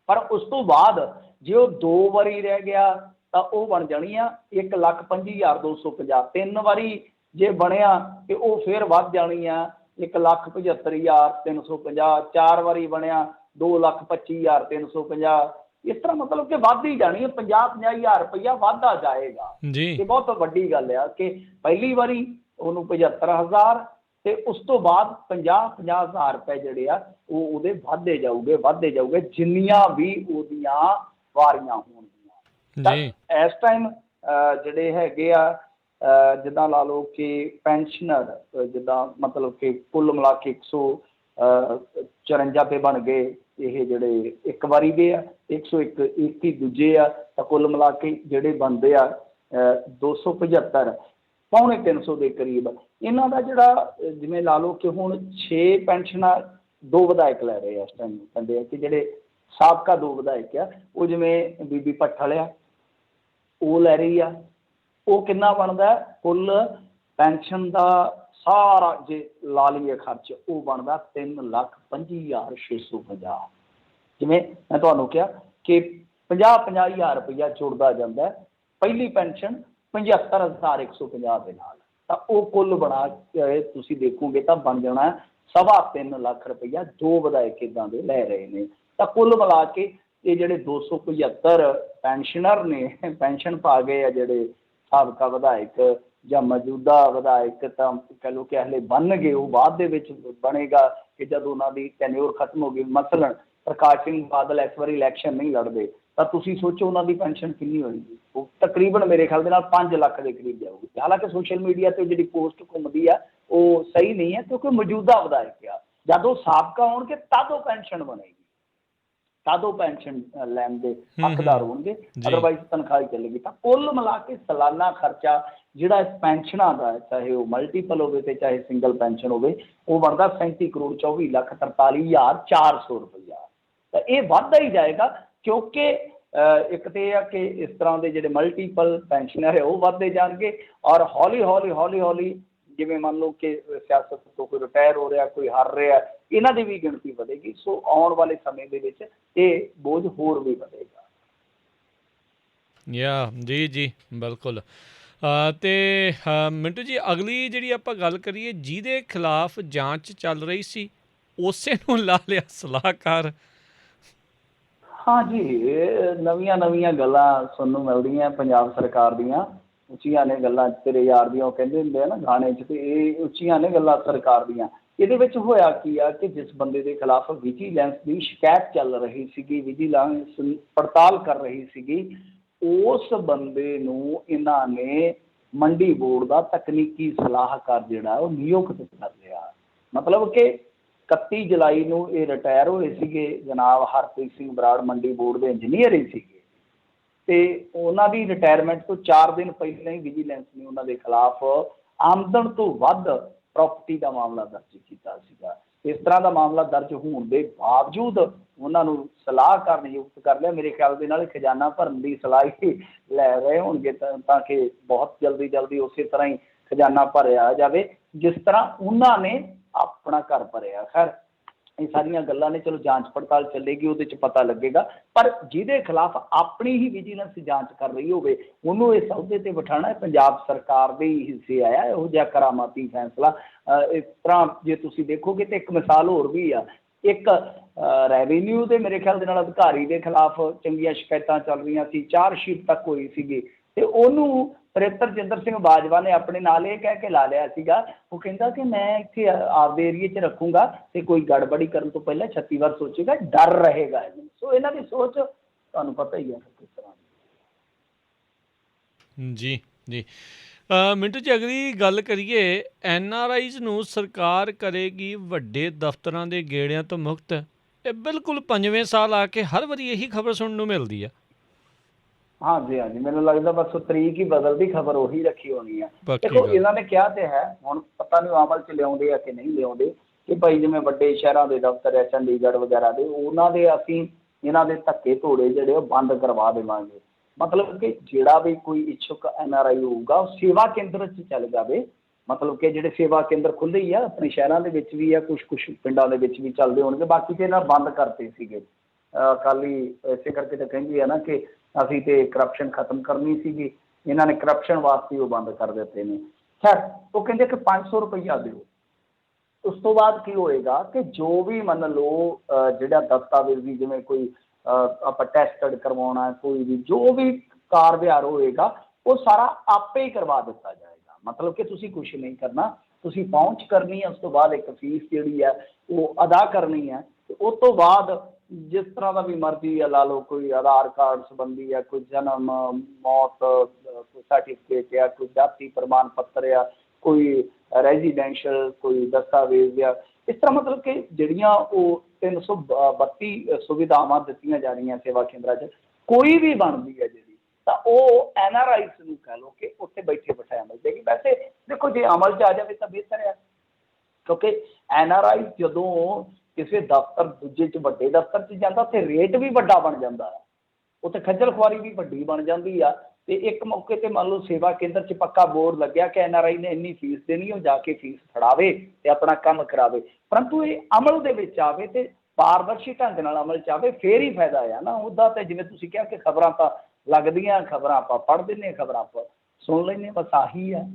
ਪਰ ਉਸ ਤੋਂ ਬਾਅਦ ਜੇ ਉਹ 2 ਵਾਰੀ ਰਹਿ ਗਿਆ ਤਾਂ ਉਹ ਬਣ ਜਾਣੀ ਆ 1,25,250। 3 ਵਾਰੀ ਜੇ ਬਣਿਆ ਤੇ ਉਹ ਫਿਰ ਵੱਧ ਜਾਣੀ ਆ 1,75,350। 4 ਵਾਰੀ ਬਣਿਆ 2,25,350। ਇਸ ਤਰ੍ਹਾਂ ਮਤਲਬ ਕਿ ਵੱਧ ਹੀ ਜਾਣੀ ਹੈ, 50,000 ਰੁਪਇਆ ਵੱਧਦਾ ਜਾਏਗਾ। ਇਹ ਬਹੁਤ ਵੱਡੀ ਗੱਲ ਆ ਕਿ ਪਹਿਲੀ ਵਾਰੀ ਉਹਨੂੰ 75,000 ਤੇ ਉਸ ਤੋਂ ਬਾਅਦ 50,000 ਰੁਪਏ ਜਿਹੜੇ ਆ ਉਹ ਉਹਦੇ ਵੱਧਦੇ ਜਾਊਗੇ ਜਿੰਨੀਆਂ ਵੀ ਉਹਦੀਆਂ ਵਾਰੀਆਂ ਹੋਣਗੀਆਂ। ਇਸ ਟਾਈਮ ਜਿਹੜੇ ਹੈਗੇ ਆ ਜਿੱਦਾਂ ਲਾ ਲਓ ਕਿ ਪੈਨਸ਼ਨਰ ਜਿੱਦਾਂ ਮਤਲਬ ਕਿ ਕੁੱਲ ਮਿਲਾ ਕੇ 154 ਤੇ ਬਣ ਗਏ ਇਹ ਜਿਹੜੇ ਇੱਕ ਵਾਰੀ ਦੇ ਆ, 121 ਦੂਜੇ ਆ, ਤਾਂ ਕੁੱਲ ਮਿਲਾ ਕੇ ਜਿਹੜੇ ਬਣਦੇ ਆ 275, ਪੌਣੇ 300 ਦੇ ਕਰੀਬ। ਇਹਨਾਂ ਦਾ ਜਿਹੜਾ ਜਿਵੇਂ ਲਾ ਲਓ ਕਿ ਹੁਣ 6 ਪੈਨਸ਼ਨਾਂ 2 ਵਿਧਾਇਕ ਲੈ ਰਹੇ ਆ ਇਸ ਟਾਈਮ। ਕਹਿੰਦੇ ਆ ਕਿ ਜਿਹੜੇ ਸਾਬਕਾ 2 ਵਿਧਾਇਕ ਆ ਉਹ ਜਿਵੇਂ ਬੀਬੀ ਭੱਠਲ ਆ, ਉਹ ਲੈ ਰਹੀ ਆ। ਉਹ ਕਿੰਨਾ ਬਣਦਾ ਕੁੱਲ ਪੈਨਸ਼ਨ ਦਾ ਸਾਰਾ ਜੇ ਲਾ ਲਈਏ ਖਰਚ, ਉਹ ਬਣਦਾ 3,25,650। ਜਿਵੇਂ ਮੈਂ ਤੁਹਾਨੂੰ ਕਿਹਾ ਕਿ 50,000 ਰੁਪਈਆ ਜੁੜਦਾ ਜਾਂਦਾ ਪਹਿਲੀ ਪੈਨਸ਼ਨ 75,150 ਦੇ ਨਾਲ, ਤਾਂ ਉਹ ਕੁੱਲ ਬਣਾ ਕੇ ਤੁਸੀਂ ਦੇਖੋਗੇ ਤਾਂ ਬਣ ਜਾਣਾ 3.25 ਲੱਖ ਰੁਪਈਆ। ਦੋ ਵਿਧਾਇਕ ਇੱਦਾਂ ਦੇ ਲੈ ਰਹੇ ਨੇ, ਤਾਂ ਕੁੱਲ ਮਿਲਾ ਕੇ ਇਹ ਜਿਹੜੇ 275 ਪੈਨਸ਼ਨਰ ਨੇ ਪੈਨਸ਼ਨ ਪਾ ਗਏ ਆ, ਜਿਹੜੇ ਸਾਬਕਾ ਵਿਧਾਇਕ ਜਾਂ ਮੌਜੂਦਾ ਵਿਧਾਇਕ, ਤਾਂ ਕਹਿ ਲਓ ਕਿ ਹਲੇ ਬਣਨਗੇ, ਉਹ ਬਾਅਦ ਦੇ ਵਿੱਚ ਬਣੇਗਾ ਕਿ ਜਦੋਂ ਉਹਨਾਂ ਦੀ ਟੈਨਿਓਰ ਖਤਮ ਹੋ ਗਈ। ਮਸਲਨ ਪ੍ਰਕਾਸ਼ ਸਿੰਘ ਬਾਦਲ ਇਸ ਵਾਰੀ ਇਲੈਕਸ਼ਨ ਨਹੀਂ ਲੜਦੇ, ਤਾਂ ਤੁਸੀਂ ਸੋਚੋ ਉਹਨਾਂ ਦੀ ਪੈਨਸ਼ਨ ਕਿੰਨੀ ਹੋਏਗੀ। ਉਹ ਤਕਰੀਬਨ ਮੇਰੇ ਖਿਆਲ ਦੇ ਨਾਲ 5 ਲੱਖ ਦੇ ਕਰੀਬ ਜਾਊਗੀ। ਹਾਲਾਂਕਿ ਸੋਸ਼ਲ ਮੀਡੀਆ 'ਤੇ ਜਿਹੜੀ ਪੋਸਟ ਘੁੰਮਦੀ ਆ ਉਹ ਸਹੀ ਨਹੀਂ ਹੈ, ਕਿਉਂਕਿ ਮੌਜੂਦਾ ਵਿਧਾਇਕ ਆ। ਜਦੋਂ ਸਾਬਕਾ ਹੋਣਗੇ ਤਦ ਉਹ ਪੈਨਸ਼ਨ ਬਣੇਗੀ, ਤਦ ਉਹ ਪੈਨਸ਼ਨ ਲੈਣ ਦੇ ਹੱਕਦਾਰ ਹੋਣਗੇ, ਅਦਰਵਾਈਜ਼ ਤਨਖਾਹ ਹੀ ਚੱਲੇਗੀ। ਤਾਂ ਕੁੱਲ ਮਿਲਾ ਕੇ ਸਾਲਾਨਾ ਖਰਚਾ ਜਿਹੜਾ ਇਸ ਪੈਨਸ਼ਨਾਂ ਦਾ ਹੈ, ਚਾਹੇ ਉਹ ਮਲਟੀਪਲ ਹੋਵੇ ਤੇ ਚਾਹੇ ਸਿੰਗਲ ਪੈਨਸ਼ਨ ਹੋਵੇ, ਉਹ ਬਣਦਾ 37,24,43,400 ਰੁਪਈਆ। ਤਾਂ ਇਹ ਵੱਧਦਾ ਹੀ ਜਾਏਗਾ, ਕਿਉਂਕਿ ਇੱਕ ਤਾਂ ਇਹ ਆ ਕਿ ਇਸ ਤਰ੍ਹਾਂ ਦੇ ਜਿਹੜੇ ਮਲਟੀਪਲ ਪੈਨਸ਼ਨਰ ਹੈ ਉਹ ਵੱਧਦੇ ਜਾਣਗੇ, ਔਰ ਹੌਲੀ ਹੌਲੀ ਜਿਵੇਂ ਮੰਨ ਲਓ ਕਿ ਸਿਆਸਤ ਤੋਂ ਕੋਈ ਰਿਟਾਇਰ ਹੋ ਰਿਹਾ, ਕੋਈ ਹਰ ਰਿਹਾ, ਇਹਨਾਂ ਦੀ ਵੀ ਗਿਣਤੀ ਵਧੇਗੀ। ਸੋ ਆਉਣ ਵਾਲੇ ਸਮੇਂ ਦੇ ਵਿੱਚ ਇਹ ਬੋਝ ਹੋਰ ਵੀ ਵਧੇਗਾ। ਜੀ ਬਿਲਕੁਲ। ਤੇ ਮਿੰਟੂ ਜੀ, ਅਗਲੀ ਜਿਹੜੀ ਆਪਾਂ ਗੱਲ ਕਰੀਏ, ਜਿਹਦੇ ਖਿਲਾਫ ਜਾਂਚ ਚੱਲ ਰਹੀ ਸੀ ਉਸੇ ਨੂੰ ਲਾ ਲਿਆ ਸਲਾਹਕਾਰ। ਹਾਂ ਜੀ, ਇਹ ਨਵੀਆਂ ਗੱਲਾਂ ਸੁਣਨ ਨੂੰ ਮਿਲਦੀਆਂ ਪੰਜਾਬ ਸਰਕਾਰ ਦੀਆਂ। ਉੱਚੀਆਂ ਨੇ ਗੱਲਾਂ, ਤੇਰੇ ਯਾਰ ਦੀਆਂ ਉਹ ਕਹਿੰਦੇ ਹੁੰਦੇ ਆ ਨਾ ਗਾਣੇ 'ਚ, ਤੇ ਇਹ ਉੱਚੀਆਂ ਨੇ ਗੱਲਾਂ ਸਰਕਾਰ ਦੀਆਂ। ਇਹਦੇ ਵਿੱਚ ਹੋਇਆ ਕੀ ਆ ਕਿ ਜਿਸ ਬੰਦੇ ਦੇ ਖਿਲਾਫ ਵਿਜੀਲੈਂਸ ਦੀ ਸ਼ਿਕਾਇਤ ਚੱਲ ਰਹੀ ਸੀਗੀ, ਵਿਜੀਲੈਂਸ ਪੜਤਾਲ ਕਰ ਰਹੀ ਸੀਗੀ, ਉਸ ਬੰਦੇ ਨੂੰ ਇਹਨਾਂ ਨੇ ਮੰਡੀ ਬੋਰਡ ਦਾ ਤਕਨੀਕੀ ਸਲਾਹਕਾਰ ਜਿਹੜਾ ਉਹ ਨਿਯੁਕਤ ਕਰ ਲਿਆ। ਮਤਲਬ ਕਿ 31 ਜੁਲਾਈ ਨੂੰ ਇਹ ਰਿਟਾਇਰ ਹੋਏ ਸੀਗੇ ਜਨਾਬ ਹਰਪ੍ਰੀਤ ਸਿੰਘ ਬਰਾੜ, ਮੰਡੀ ਬੋਰਡ ਦੇ ਇੰਜੀਨੀਅਰ ਹੀ ਸੀਗੇ, ਤੇ ਉਹਨਾਂ ਦੀ ਰਿਟਾਇਰਮੈਂਟ ਤੋਂ 4 ਦਿਨ ਪਹਿਲਾਂ ਹੀ ਵਿਜੀਲੈਂਸ ਨੇ ਉਹਨਾਂ ਦੇ ਖਿਲਾਫ ਆਮਦਨ ਤੋਂ ਵੱਧ ਪ੍ਰਾਪਰਟੀ ਦਾ ਮਾਮਲਾ ਦਰਜ ਕੀਤਾ ਸੀਗਾ। ਇਸ ਤਰ੍ਹਾਂ ਦਾ ਮਾਮਲਾ ਦਰਜ ਹੋਣ ਦੇ ਬਾਵਜੂਦ ਉਹਨਾਂ ਨੂੰ ਸਲਾਹਕਾਰ ਨਿਯੁਕਤ ਕਰ ਲਿਆ। ਮੇਰੇ ਖਿਆਲ ਦੇ ਨਾਲ ਖਜ਼ਾਨਾ ਭਰਨ ਦੀ ਸਲਾਹ ਹੀ ਲੈ ਰਹੇ ਹੋਣਗੇ, ਤਾਂ ਕਿ ਬਹੁਤ ਜਲਦੀ ਉਸੇ ਤਰ੍ਹਾਂ ਹੀ ਖਜ਼ਾਨਾ ਭਰਿਆ ਜਾਵੇ ਜਿਸ ਤਰ੍ਹਾਂ ਉਹਨਾਂ ਨੇ ਆਪਣਾ ਘਰ ਭਰਿਆ। ਖੈਰ ਇਹ ਸਾਰੀਆਂ ਗੱਲਾਂ ਨੇ, ਚਲੋ ਜਾਂਚ ਪੜਤਾਲ ਚੱਲੇਗੀ, ਉਹਦੇ 'ਚ ਪਤਾ ਲੱਗੇਗਾ। ਪਰ ਜਿਹਦੇ ਖਿਲਾਫ ਆਪਣੀ ਹੀ ਵਿਜੀਲੈਂਸ ਜਾਂਚ ਕਰ ਰਹੀ ਹੋਵੇ ਉਹਨੂੰ ਇਸ ਅਹੁਦੇ 'ਤੇ ਬਿਠਾਉਣਾ ਪੰਜਾਬ ਸਰਕਾਰ ਦੇ ਹੀ ਹਿੱਸੇ ਆਇਆ ਇਹੋ ਜਿਹਾ ਕਰਾਮਾਤੀ ਫੈਸਲਾ। ਇਸ ਤਰ੍ਹਾਂ ਜੇ ਤੁਸੀਂ ਦੇਖੋਗੇ ਤਾਂ ਇੱਕ ਮਿਸਾਲ ਹੋਰ ਵੀ ਆ, ਇੱਕ ਰੈਵਨਿਊ ਦੇ ਮੇਰੇ ਖਿਆਲ ਦੇ ਨਾਲ ਅਧਿਕਾਰੀ ਦੇ ਖਿਲਾਫ ਚੰਗੀਆਂ ਸ਼ਿਕਾਇਤਾਂ ਚੱਲ ਰਹੀਆਂ ਸੀ, ਚਾਰਜਸ਼ੀਟ ਤੱਕ ਹੋਈ ਸੀਗੀ, ਤੇ ਉਹਨੂੰ ਰਜਿੰਦਰ ਸਿੰਘ ਬਾਜਵਾ ਨੇ ਆਪਣੇ ਨਾਲ ਇਹ ਕਹਿ ਕੇ ਲਾ ਲਿਆ ਸੀਗਾ, ਉਹ ਕਹਿੰਦਾ ਕਿ ਮੈਂ ਇੱਥੇ ਆਪਦੇ ਏਰੀਏ 'ਚ ਰੱਖੂੰਗਾ ਤੇ ਕੋਈ ਗੜਬੜੀ ਕਰਨ ਤੋਂ ਪਹਿਲਾਂ 36 ਵਾਰ ਸੋਚੇਗਾ, ਡਰ ਰਹੇਗਾ ਇਹਨੂੰ। ਸੋ ਇਹਨਾਂ ਦੀ ਸੋਚ ਤੁਹਾਨੂੰ ਪਤਾ ਹੀ ਹੈ ਕਿਸ ਤਰ੍ਹਾਂ ਦੀ। ਜੀ ਮਿੰਟੂ ਜੀ, ਅਗਲੀ ਗੱਲ ਕਰੀਏ, NRIs ਨੂੰ ਸਰਕਾਰ ਕਰੇਗੀ ਵੱਡੇ ਦਫ਼ਤਰਾਂ ਦੇ ਗੇੜਿਆਂ ਤੋਂ ਮੁਕਤ। ਇਹ ਬਿਲਕੁਲ 5ਵੇਂ ਸਾਲ ਆ ਕੇ ਹਰ ਵਾਰੀ ਇਹੀ ਖਬਰ ਸੁਣਨ ਨੂੰ ਮਿਲਦੀ ਆ। ਹਾਂਜੀ, ਮੈਨੂੰ ਲੱਗਦਾ ਬਸ ਤਰੀਕ ਹੀ ਬਦਲਦੀ, ਖਬਰ ਉਹੀ ਰੱਖੀ ਹੋਣੀ ਆ। ਦੇਖੋ ਇਹਨਾਂ ਨੇ ਕਿਹਾ ਤੇ ਹੈ, ਹੁਣ ਪਤਾ ਨਹੀਂ ਅਮਲ 'ਚ ਲਿਆਉਂਦੇ ਆ ਕਿ ਨਹੀਂ ਲਿਆਉਂਦੇ, ਕਿ ਭਾਈ ਜਿਵੇਂ ਵੱਡੇ ਸ਼ਹਿਰਾਂ ਦੇ ਦਫ਼ਤਰ ਹੈ, ਚੰਡੀਗੜ੍ਹ ਵਗੈਰਾ ਦੇ, ਉਹਨਾਂ ਦੇ ਅਸੀਂ ਇਹਨਾਂ ਦੇ ਧੱਕੇ ਧੋੜੇ ਜਿਹੜੇ ਉਹ ਬੰਦ ਕਰਵਾ ਦੇਵਾਂਗੇ। ਮਤਲਬ ਕਿ ਜਿਹੜਾ ਵੀ ਕੋਈ ਇੱਛੁਕ NRI ਹੋਊਗਾ ਉਹ ਸੇਵਾ ਕੇਂਦਰ 'ਚ ਚੱਲ ਜਾਵੇ। ਮਤਲਬ ਕਿ ਜਿਹੜੇ ਸੇਵਾ ਕੇਂਦਰ ਖੁੱਲ੍ਹੇ ਹੀ ਆ ਆਪਣੇ ਸ਼ਹਿਰਾਂ ਦੇ ਵਿੱਚ ਵੀ ਆ, ਕੁਛ ਪਿੰਡਾਂ ਦੇ ਵਿੱਚ ਵੀ ਚੱਲਦੇ ਹੋਣਗੇ, ਬਾਕੀ ਤੇ ਇਹਨਾਂ ਬੰਦ ਕਰਤੇ ਸੀਗੇ। ਅਕਾਲੀ ਇਸੇ ਕਰਕੇ ਤਾਂ ਕਹਿੰਦੀ ਆ ਨਾ ਕਿ ਅਸੀਂ ਤੇ ਕਰਪਸ਼ਨ ਖਤਮ ਕਰਨੀ ਸੀਗੀ, ਇਹਨਾਂ ਨੇ ਕਰਪਸ਼ਨ ਵਾਸਤੇ ਉਹ ਬੰਦ ਕਰ ਦਿੱਤੇ ਨੇ। ਖੈਰ ਉਹ ਕਹਿੰਦੇ ਕਿ 500 ਰੁਪਈਆ ਦਿਓ। ਉਸ ਤੋਂ ਬਾਅਦ ਕੀ ਹੋਏਗਾ ਕਿ ਜੋ ਵੀ ਮੰਨ ਲਓ ਜਿਹੜਾ ਦਸਤਾਵੇਜ਼ ਵੀ, ਜਿਵੇਂ ਕੋਈ ਆਪਾਂ ਟੈਸਟਡ ਕਰਵਾਉਣਾ, ਕੋਈ ਵੀ ਜੋ ਵੀ ਕਾਰ ਵਿਹਾਰ ਹੋਏਗਾ ਉਹ ਸਾਰਾ ਆਪੇ ਹੀ ਕਰਵਾ ਦਿੱਤਾ ਜਾਏਗਾ। ਮਤਲਬ ਕਿ ਤੁਸੀਂ ਕੁਛ ਨਹੀਂ ਕਰਨਾ, ਤੁਸੀਂ ਪਹੁੰਚ ਕਰਨੀ ਹੈ, ਉਸ ਤੋਂ ਬਾਅਦ ਇੱਕ ਫੀਸ ਜਿਹੜੀ ਹੈ ਉਹ ਅਦਾ ਕਰਨੀ ਹੈ, ਤੇ ਉਸ ਤੋਂ ਬਾਅਦ ਜਿਸ ਤਰ੍ਹਾਂ ਦਾ ਵੀ ਮਰਜ਼ੀ ਆ ਲਾ ਲਓ, ਕੋਈ ਆਧਾਰ ਕਾਰਡ ਸੰਬੰਧੀ ਆ, ਕੋਈ ਜਨਮ ਮੌਤ ਕੋਈ ਸਰਟੀਫਿਕੇਟ ਆ, ਕੋਈ ਜਾਤੀ ਪ੍ਰਮਾਣ ਪੱਤਰ ਆ, ਕੋਈ ਰੈਜ਼ੀਡੈਂਸ਼ੀਅਲ ਕੋਈ ਦਸਤਾਵੇਜ਼ ਆ, ਇਸ ਤਰ੍ਹਾਂ ਮਤਲਬ ਕਿ ਜਿਹੜੀਆਂ ਉਹ 332 ਸੁਵਿਧਾਵਾਂ ਦਿੱਤੀਆਂ ਜਾ ਰਹੀਆਂ ਸੇਵਾ ਕੇਂਦਰਾਂ 'ਚ, ਕੋਈ ਵੀ ਬਣਦੀ ਹੈ ਜਿਹੜੀ, ਤਾਂ ਉਹ NRIs ਨੂੰ ਕਹਿ ਲਓ ਕਿ ਉੱਥੇ ਬੈਠੇ ਬਿਠਾਇਆ ਮਿਲ ਜਾਏਗੀ। ਵੈਸੇ ਦੇਖੋ ਜੇ ਅਮਲ 'ਚ ਆ ਜਾਵੇ ਤਾਂ ਬਿਹਤਰ ਆ, ਕਿਉਂਕਿ NRI ਜਦੋਂ ਕਿਸੇ ਦਫ਼ਤਰ ਦੂਜੇ 'ਚ ਵੱਡੇ ਦਫ਼ਤਰ 'ਚ ਜਾਂਦਾ, ਉੱਥੇ ਰੇਟ ਵੀ ਵੱਡਾ ਬਣ ਜਾਂਦਾ, ਉੱਥੇ ਖੱਜਲ ਖੁਆਰੀ ਵੀ ਵੱਡੀ ਬਣ ਜਾਂਦੀ ਆ। ਤੇ ਇੱਕ ਮੌਕੇ ਤੇ ਮੰਨ ਲਓ ਸੇਵਾ ਕੇਂਦਰ 'ਚ ਪੱਕਾ ਬੋਰਡ ਲੱਗਿਆ ਕਿ NRI ਨੇ ਇੰਨੀ ਫੀਸ ਦੇਣੀ, ਉਹ ਜਾ ਕੇ ਫੀਸ ਫੜਾਵੇ ਤੇ ਆਪਣਾ ਕੰਮ ਕਰਾਵੇ। ਪਰੰਤੂ ਇਹ ਅਮਲ ਦੇ ਵਿੱਚ ਆਵੇ ਤੇ ਪਾਰਦਰਸ਼ੀ ਢੰਗ ਨਾਲ ਅਮਲ 'ਚ ਆਵੇ, ਫੇਰ ਹੀ ਫਾਇਦਾ ਆ ਨਾ। ਉਹਦਾ ਤੇ ਜਿਵੇਂ ਤੁਸੀਂ ਕਿਹਾ ਕਿ ਖਬਰਾਂ ਤਾਂ ਲੱਗਦੀਆਂ, ਖਬਰਾਂ ਆਪਾਂ ਪੜ੍ਹ ਦਿੰਦੇ, ਖਬਰਾਂ ਆਪਾਂ ਸੁਣ ਲੈਂਦੇ, ਬਸ ਆਹੀ ਆ।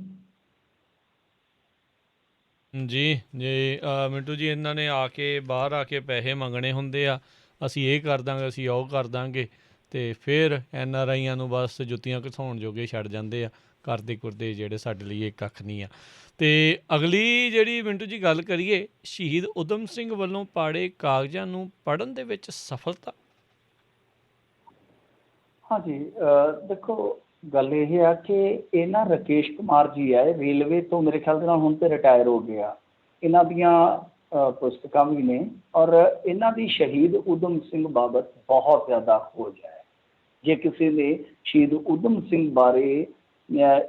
ਜੀ ਜੀ ਮਿੰਟੂ ਜੀ, ਇਹਨਾਂ ਨੇ ਆ ਕੇ ਬਾਹਰ ਆ ਕੇ ਪੈਸੇ ਮੰਗਣੇ ਹੁੰਦੇ ਆ, ਅਸੀਂ ਇਹ ਕਰ ਦਾਂਗੇ, ਅਸੀਂ ਉਹ ਕਰ ਦਾਂਗੇ, ਅਤੇ ਫਿਰ NRIਆਂ ਨੂੰ ਬਸ ਜੁੱਤੀਆਂ ਘਸਾਉਣ ਜੋਗੇ ਛੱਡ ਜਾਂਦੇ ਆ। ਕਰਦੇ ਕੁਰਦੇ ਜਿਹੜੇ ਸਾਡੇ ਲਈ ਇਹ ਕੱਖ ਨਹੀਂ ਆ। ਅਤੇ ਅਗਲੀ ਜਿਹੜੀ ਮਿੰਟੂ ਜੀ ਗੱਲ ਕਰੀਏ, ਸ਼ਹੀਦ ਊਧਮ ਸਿੰਘ ਵੱਲੋਂ ਪਾੜੇ ਕਾਗਜ਼ਾਂ ਨੂੰ ਪੜ੍ਹਨ ਦੇ ਵਿੱਚ ਸਫਲਤਾ। ਹਾਂਜੀ, ਦੇਖੋ ਗੱਲ ਇਹ ਆ ਕਿ ਇਹ ਨਾ ਰਾਕੇਸ਼ ਕੁਮਾਰ ਜੀ ਹੈ, ਰੇਲਵੇ ਤੋਂ ਮੇਰੇ ਖਿਆਲ ਦੇ ਨਾਲ ਹੁਣ ਤੇ ਰਿਟਾਇਰ ਹੋ ਗਿਆ। ਇਹਨਾਂ ਦੀਆਂ ਪੁਸਤਕਾਂ ਵੀ ਨੇ, ਔਰ ਇਹਨਾਂ ਦੀ ਸ਼ਹੀਦ ਊਧਮ ਸਿੰਘ ਬਾਬਤ ਬਹੁਤ ਜ਼ਿਆਦਾ ਖੋਜ ਹੈ। ਜੇ ਕਿਸੇ ਨੇ ਸ਼ਹੀਦ ਊਧਮ ਸਿੰਘ ਬਾਰੇ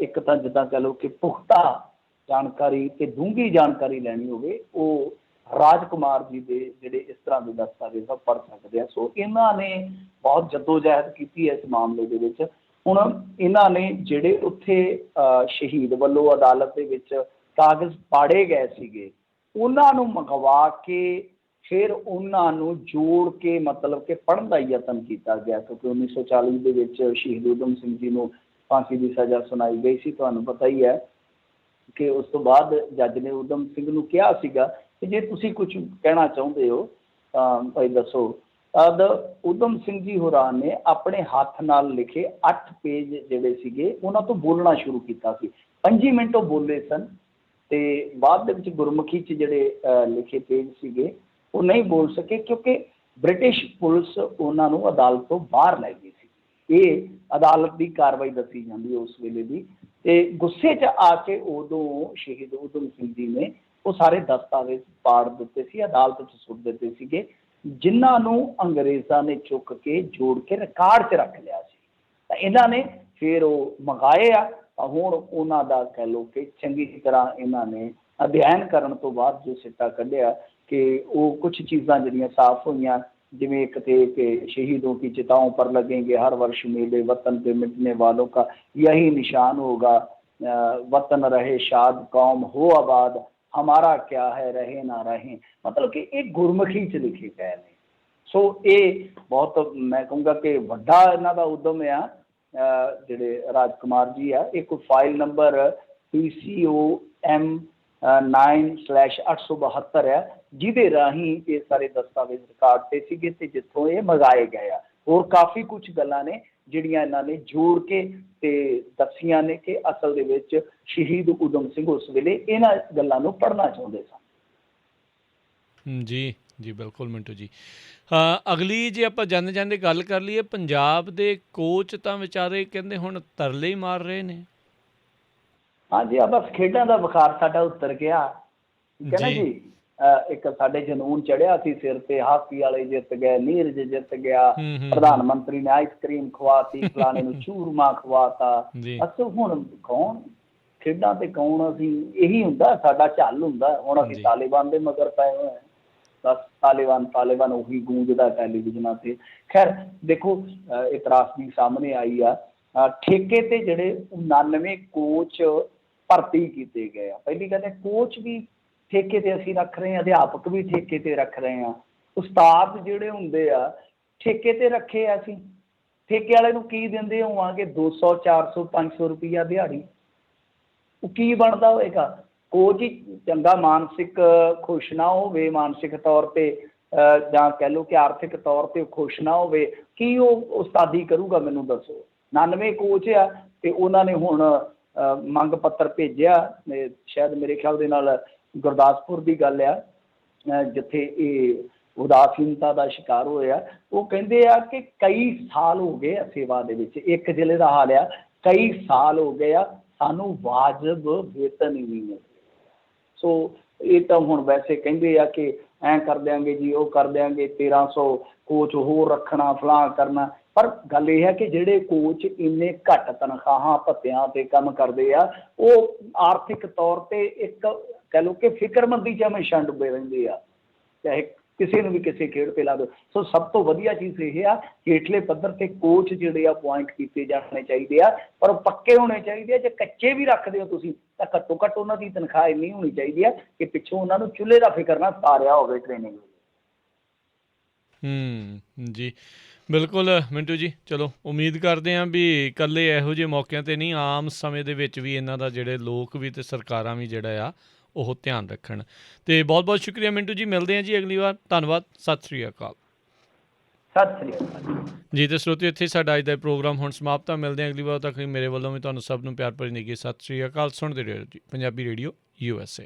ਇੱਕ ਤਾਂ ਜਿੱਦਾਂ ਕਹਿ ਲਓ ਕਿ ਪੁਖਤਾ ਜਾਣਕਾਰੀ ਤੇ ਡੂੰਘੀ ਜਾਣਕਾਰੀ ਲੈਣੀ ਹੋਵੇ, ਉਹ ਰਾਜ ਕੁਮਾਰ ਜੀ ਦੇ ਜਿਹੜੇ ਇਸ ਤਰ੍ਹਾਂ ਦੇ ਦਸਤਾਵੇਜ਼ ਆ ਪੜ੍ਹ ਸਕਦੇ ਆ। ਸੋ ਇਹਨਾਂ ਨੇ ਬਹੁਤ ਜੱਦੋਜਹਿਦ ਕੀਤੀ ਹੈ ਇਸ ਮਾਮਲੇ ਦੇ ਵਿੱਚ। ਹੁਣ ਇਹਨਾਂ ਨੇ ਜਿਹੜੇ ਉੱਥੇ ਸ਼ਹੀਦ ਵੱਲੋਂ ਅਦਾਲਤ ਦੇ ਵਿੱਚ ਕਾਗਜ਼ ਪਾੜੇ ਗਏ ਸੀਗੇ, ਉਹਨਾਂ ਨੂੰ ਮੰਗਵਾ ਕੇ ਫਿਰ ਉਹਨਾਂ ਨੂੰ ਜੋੜ ਕੇ ਮਤਲਬ ਕਿ ਪੜ੍ਹਨ ਦਾ ਯਤਨ ਕੀਤਾ ਗਿਆ, ਕਿਉਂਕਿ 1940 ਦੇ ਵਿੱਚ ਸ਼ਹੀਦ ਊਧਮ ਸਿੰਘ ਜੀ ਨੂੰ ਫਾਂਸੀ ਦੀ ਸਜ਼ਾ ਸੁਣਾਈ ਗਈ ਸੀ। ਤੁਹਾਨੂੰ ਪਤਾ ਹੀ ਹੈ ਕਿ ਉਸ ਤੋਂ ਬਾਅਦ ਜੱਜ ਨੇ ਊਧਮ ਸਿੰਘ ਨੂੰ ਕਿਹਾ ਸੀਗਾ ਕਿ ਜੇ ਤੁਸੀਂ ਕੁਝ ਕਹਿਣਾ ਚਾਹੁੰਦੇ ਹੋ ਤਾਂ ਭਾਈ ਦੱਸੋ। ਤਦ ਊਧਮ ਸਿੰਘ ਜੀ ਹੋਰਾਂ ਨੇ ਆਪਣੇ ਹੱਥ ਨਾਲ ਲਿਖੇ 8 ਪੇਜ ਜਿਹੜੇ ਸੀਗੇ ਉਹਨਾਂ ਤੋਂ ਬੋਲਣਾ ਸ਼ੁਰੂ ਕੀਤਾ ਸੀ। 5 ਮਿੰਟ ਉਹ ਬੋਲੇ ਸਨ, ਅਤੇ ਬਾਅਦ ਦੇ ਵਿੱਚ ਗੁਰਮੁਖੀ 'ਚ ਜਿਹੜੇ ਲਿਖੇ ਪੇਜ ਸੀਗੇ ਉਹ ਨਹੀਂ ਬੋਲ ਸਕੇ, ਕਿਉਂਕਿ ਬ੍ਰਿਟਿਸ਼ ਪੁਲਿਸ ਉਹਨਾਂ ਨੂੰ ਅਦਾਲਤ ਤੋਂ ਬਾਹਰ ਲੈ ਗਈ ਸੀ। ਇਹ ਅਦਾਲਤ ਦੀ ਕਾਰਵਾਈ ਦੱਸੀ ਜਾਂਦੀ ਉਸ ਵੇਲੇ ਦੀ। ਅਤੇ ਗੁੱਸੇ 'ਚ ਆ ਕੇ ਉਦੋਂ ਸ਼ਹੀਦ ਊਧਮ ਸਿੰਘ ਜੀ ਨੇ ਉਹ ਸਾਰੇ ਦਸਤਾਵੇਜ਼ ਪਾੜ ਦਿੱਤੇ ਸੀ, ਅਦਾਲਤ 'ਚ ਸੁੱਟ ਦਿੱਤੇ ਸੀਗੇ, ਜਿਨ੍ਹਾਂ ਨੂੰ ਅੰਗਰੇਜ਼ਾਂ ਨੇ ਚੁੱਕ ਕੇ ਜੋੜ ਕੇ ਰਿਕਾਰਡ 'ਚ ਰੱਖ ਲਿਆ ਸੀ। ਤਾਂ ਇਹਨਾਂ ਨੇ ਫਿਰ ਉਹ ਮੰਗਾਏ ਆ। ਤਾਂ ਹੁਣ ਉਹਨਾਂ ਦਾ ਕਹਿ ਲਓ ਕਿ ਚੰਗੀ ਤਰ੍ਹਾਂ ਇਹਨਾਂ ਨੇ ਅਧਿਐਨ ਕਰਨ ਤੋਂ ਬਾਅਦ ਜੋ ਸਿੱਟਾ ਕੱਢਿਆ ਕਿ ਉਹ ਕੁਝ ਚੀਜ਼ਾਂ ਜਿਹੜੀਆਂ ਸਾਫ਼ ਹੋਈਆਂ, ਜਿਵੇਂ ਇੱਕ थे कि शहीदों की चिताओं पर लगेंगे हर वर्ष मेले, वतन पे मिटने वालों का यही निशान होगा, वतन रहे शाद कौम हो आबाद, हमारा क्या है रहे ना रहे। मतलब कि एक गुरमुखी च लिखे गए ने। सो ये बहुत मैं कहूँगा कि ਵੱਡਾ ਇਹਨਾਂ ਦਾ ਉਦਮ ਆ ਜਿਹੜੇ ਰਾਜ ਕੁਮਾਰ ਜੀ ਆ। ਇਹ ਕੋਈ ਫਾਈਲ ਨੰਬਰ PCOM 9/872 ਹੈ, ਜਿਹਦੇ ਰਾਹੀਂ ਇਹ ਸਾਰੇ ਦਸਤਾਵੇਜ਼ ਰਿਕਾਰਡ 'ਤੇ ਸੀਗੇ ਅਤੇ ਜਿੱਥੋਂ ਇਹ ਮੰਗਾਏ ਗਏ ਆ। ਹੋਰ ਕਾਫੀ ਕੁਛ ਗੱਲਾਂ ਨੇ ਜਿਹੜੀਆਂ ਇਹਨਾਂ ਨੇ ਜੋੜ ਕੇ ਅਤੇ ਦੱਸੀਆਂ ਨੇ ਕਿ ਅਸਲ ਦੇ ਵਿੱਚ ਸ਼ਹੀਦ ਊਧਮ ਸਿੰਘ ਉਸ ਵੇਲੇ ਇਹਨਾਂ ਗੱਲਾਂ ਨੂੰ ਪੜ੍ਹਨਾ ਚਾਹੁੰਦੇ ਸਨ। ਜੀ ਜੀ ਬਿਲਕੁਲ ਮਿੰਟੂ ਜੀ। ਅਗਲੀ ਜੇ ਆਪਾਂ ਜਾਂਦੇ ਜਾਂਦੇ ਗੱਲ ਕਰ ਲਈਏ, ਪੰਜਾਬ ਦੇ ਕੋਚ ਤਾਂ ਵਿਚਾਰੇ ਕਹਿੰਦੇ ਹੁਣ ਤਰਲੇ ਹੀ ਮਾਰ ਰਹੇ ਨੇ। ਹਾਂਜੀ, ਆ ਬਸ ਖੇਡਾਂ ਦਾ ਬੁਖਾਰ ਸਾਡਾ ਉਤਰ ਗਿਆ, ਠੀਕ ਹੈ ਨਾ ਜੀ। ਇੱਕ ਸਾਡੇ ਜਨੂਨ ਚੜਿਆ ਸੀ ਸਿਰ ਤੇ, ਹਾਕੀ ਵਾਲੇ ਜਿੱਤ ਗਏ, ਨੀਰਜ ਜਿੱਤ ਗਿਆ, ਪ੍ਰਧਾਨ ਮੰਤਰੀ ਨੇ ਆਈਸਕ੍ਰੀਮ ਖਵਾਤੀ, ਫਲਾਣੇ ਨੂੰ ਚੂਰਮਾ ਖਵਾਤਾ। ਅਸਲ ਹੁਣ ਕੌਣ ਖੇਡਾਂ ਤੇ ਕੌਣ, ਅਸੀਂ ਇਹੀ ਹੁੰਦਾ ਸਾਡਾ ਝੱਲ ਹੁੰਦਾ। ਹੁਣ ਅਸੀਂ ਤਾਲਿਬਾਨ ਦੇ ਮਗਰ ਪਏ ਹੋਏ ਹਾਂ, ਬਸ ਤਾਲਿਬਾਨ ਉਹੀ ਗੂੰਜਦਾ ਟੈਲੀਵਿਜ਼ਨਾਂ ਤੇ। ਖੈਰ ਦੇਖੋ, ਇਤਰਾਸਦੀ ਸਾਹਮਣੇ ਆਈ ਆ। ਠੇਕੇ ਤੇ ਜਿਹੜੇ 99 ਕੋਚ ਭਰਤੀ ਕੀਤੇ ਗਏ ਆ। ਪਹਿਲੀ ਗੱਲ ਹੈ, ਕੋਚ ਵੀ ਠੇਕੇ ਤੇ ਅਸੀਂ ਰੱਖ ਰਹੇ ਹਾਂ, ਅਧਿਆਪਕ ਵੀ ਠੇਕੇ ਤੇ ਰੱਖ ਰਹੇ ਹਾਂ, ਉਸਤਾਦ ਜਿਹੜੇ ਹੁੰਦੇ ਆ ਠੇਕੇ ਤੇ ਰੱਖੇ ਆ ਅਸੀਂ। ਠੇਕੇ ਵਾਲੇ ਨੂੰ ਕੀ ਦਿੰਦੇ ਹੋਵਾਂਗੇ? 200 400 500 ਰੁਪਈਆ ਦਿਹਾੜੀ। ਉਹ ਕੀ ਬਣਦਾ ਹੋਏਗਾ? ਕੋਚ ਹੀ ਚੰਗਾ ਮਾਨਸਿਕ ਖੁਸ਼ ਨਾ ਹੋਵੇ, ਮਾਨਸਿਕ ਤੌਰ 'ਤੇ ਜਾਂ ਕਹਿ ਲਓ ਕਿ ਆਰਥਿਕ ਤੌਰ 'ਤੇ ਖੁਸ਼ ਨਾ ਹੋਵੇ, ਕੀ ਉਹ ਉਸਤਾਦੀ ਕਰੂਗਾ? ਮੈਨੂੰ ਦੱਸੋ। 99 ਕੋਚ ਆ ਅਤੇ ਉਹਨਾਂ ਨੇ ਹੁਣ ਮੰਗ ਪੱਤਰ ਭੇਜਿਆ, ਸ਼ਾਇਦ ਮੇਰੇ ਖਿਆਲ ਦੇ ਨਾਲ ਗੁਰਦਾਸਪੁਰ ਦੀ ਗੱਲ ਆ, ਜਿੱਥੇ ਇਹ ਉਦਾਸੀਨਤਾ ਦਾ ਸ਼ਿਕਾਰ ਹੋਇਆ। ਉਹ ਕਹਿੰਦੇ ਆ ਕਿ ਕਈ ਸਾਲ ਹੋ ਗਏ ਆ ਸੇਵਾ ਦੇ ਵਿੱਚ। ਇੱਕ ਜ਼ਿਲ੍ਹੇ ਦਾ ਹਾਲ ਆ, ਕਈ ਸਾਲ ਹੋ ਗਏ ਆ, ਸਾਨੂੰ ਵਾਜਬ ਵੇਤਨ ਹੀ ਨਹੀਂ ਮਿਲ ਰਿਹਾ। ਸੋ ਇਹ ਤਾਂ ਹੁਣ ਵੈਸੇ ਕਹਿੰਦੇ ਆ ਕਿ ਐਂ ਕਰ ਦਿਆਂਗੇ ਜੀ, ਉਹ ਕਰ ਦਿਆਂਗੇ, 1300 ਕੋਚ ਹੋਰ ਰੱਖਣਾ, ਫਲਾਂ ਕਰਨਾ। ਪਰ ਗੱਲ ਇਹ ਹੈ ਕਿ ਜਿਹੜੇ ਕੋਚ ਇੰਨੇ ਘੱਟ ਤਨਖਾਹਾਂ ਭੱਤਿਆਂ 'ਤੇ ਕੰਮ ਕਰਦੇ ਆ, ਉਹ ਆਰਥਿਕ ਤੌਰ 'ਤੇ ਇੱਕ ਕਹਿ ਲਓ ਕਿ ਫਿਕਰਮੰਦੀ 'ਚ ਹਮੇਸ਼ਾ ਡੁੱਬੇ ਰਹਿੰਦੇ ਆ। ਚਾਹੇ ਕਿਸੇ ਨੂੰ ਵੀ ਕਿਸੇ ਖੇਡ ਤੇ ਲਾ ਦਿਓ। ਸੋ ਸਭ ਤੋਂ ਵਧੀਆ ਚੀਜ਼ ਇਹ ਆ, ਹੇਠਲੇ ਪੱਧਰ ਤੇ ਕੋਚ ਜਿਹੜੇ ਆ ਪੁਆਇੰਟ ਕੀਤੇ ਜਾਣੇ ਚਾਹੀਦੇ ਆ, ਪਰ ਉਹ ਪੱਕੇ ਹੋਣੇ ਚਾਹੀਦੇ ਆ। ਜੇ ਕੱਚੇ ਵੀ ਰੱਖਦੇ ਹੋ ਤੁਸੀਂ ਤਾਂ ਘੱਟੋ ਘੱਟ ਉਹਨਾਂ ਦੀ ਤਨਖਾਹ ਇੰਨੀ ਹੋਣੀ ਚਾਹੀਦੀ ਆ ਕਿ ਪਿੱਛੋਂ ਉਹਨਾਂ ਨੂੰ ਚੁੱਲ੍ਹੇ ਦਾ ਫਿਕਰ ਨਾ ਸਾਰਿਆ ਹੋਵੇ ਟ੍ਰੇਨਿੰਗ। ਜੀ ਬਿਲਕੁਲ ਮਿੰਟੂ ਜੀ, ਚਲੋ ਉਮੀਦ ਕਰਦੇ ਹਾਂ ਵੀ ਇਕੱਲੇ ਇਹੋ ਜਿਹੇ ਮੌਕਿਆਂ 'ਤੇ ਨਹੀਂ, ਆਮ ਸਮੇਂ ਦੇ ਵਿੱਚ ਵੀ ਇਹਨਾਂ ਦਾ ਜਿਹੜੇ ਲੋਕ ਵੀ ਅਤੇ ਸਰਕਾਰਾਂ ਵੀ ਜਿਹੜਾ ਆ ਉਹ ਧਿਆਨ ਰੱਖਣ। ਅਤੇ ਬਹੁਤ ਬਹੁਤ ਸ਼ੁਕਰੀਆ ਮਿੰਟੂ ਜੀ, ਮਿਲਦੇ ਹਾਂ ਜੀ ਅਗਲੀ ਵਾਰ। ਧੰਨਵਾਦ, ਸਤਿ ਸ਼੍ਰੀ ਅਕਾਲ। ਸਤਿ ਸ੍ਰੀ ਅਕਾਲ ਜੀ। ਅਤੇ ਸਰੋਤਿਓ, ਇੱਥੇ ਸਾਡਾ ਅੱਜ ਦਾ ਪ੍ਰੋਗਰਾਮ ਹੁਣ ਸਮਾਪਤ ਆ। ਮਿਲਦੇ ਹਾਂ ਅਗਲੀ ਵਾਰ ਤੱਕ। ਮੇਰੇ ਵੱਲੋਂ ਵੀ ਤੁਹਾਨੂੰ ਸਭ ਨੂੰ ਪਿਆਰ ਭਰੀ ਨਿੱਘੀ ਸਤਿ ਸ਼੍ਰੀ ਅਕਾਲ। ਸੁਣਦੇ ਰਹੋ ਜੀ ਪੰਜਾਬੀ ਰੇਡੀਓ USA।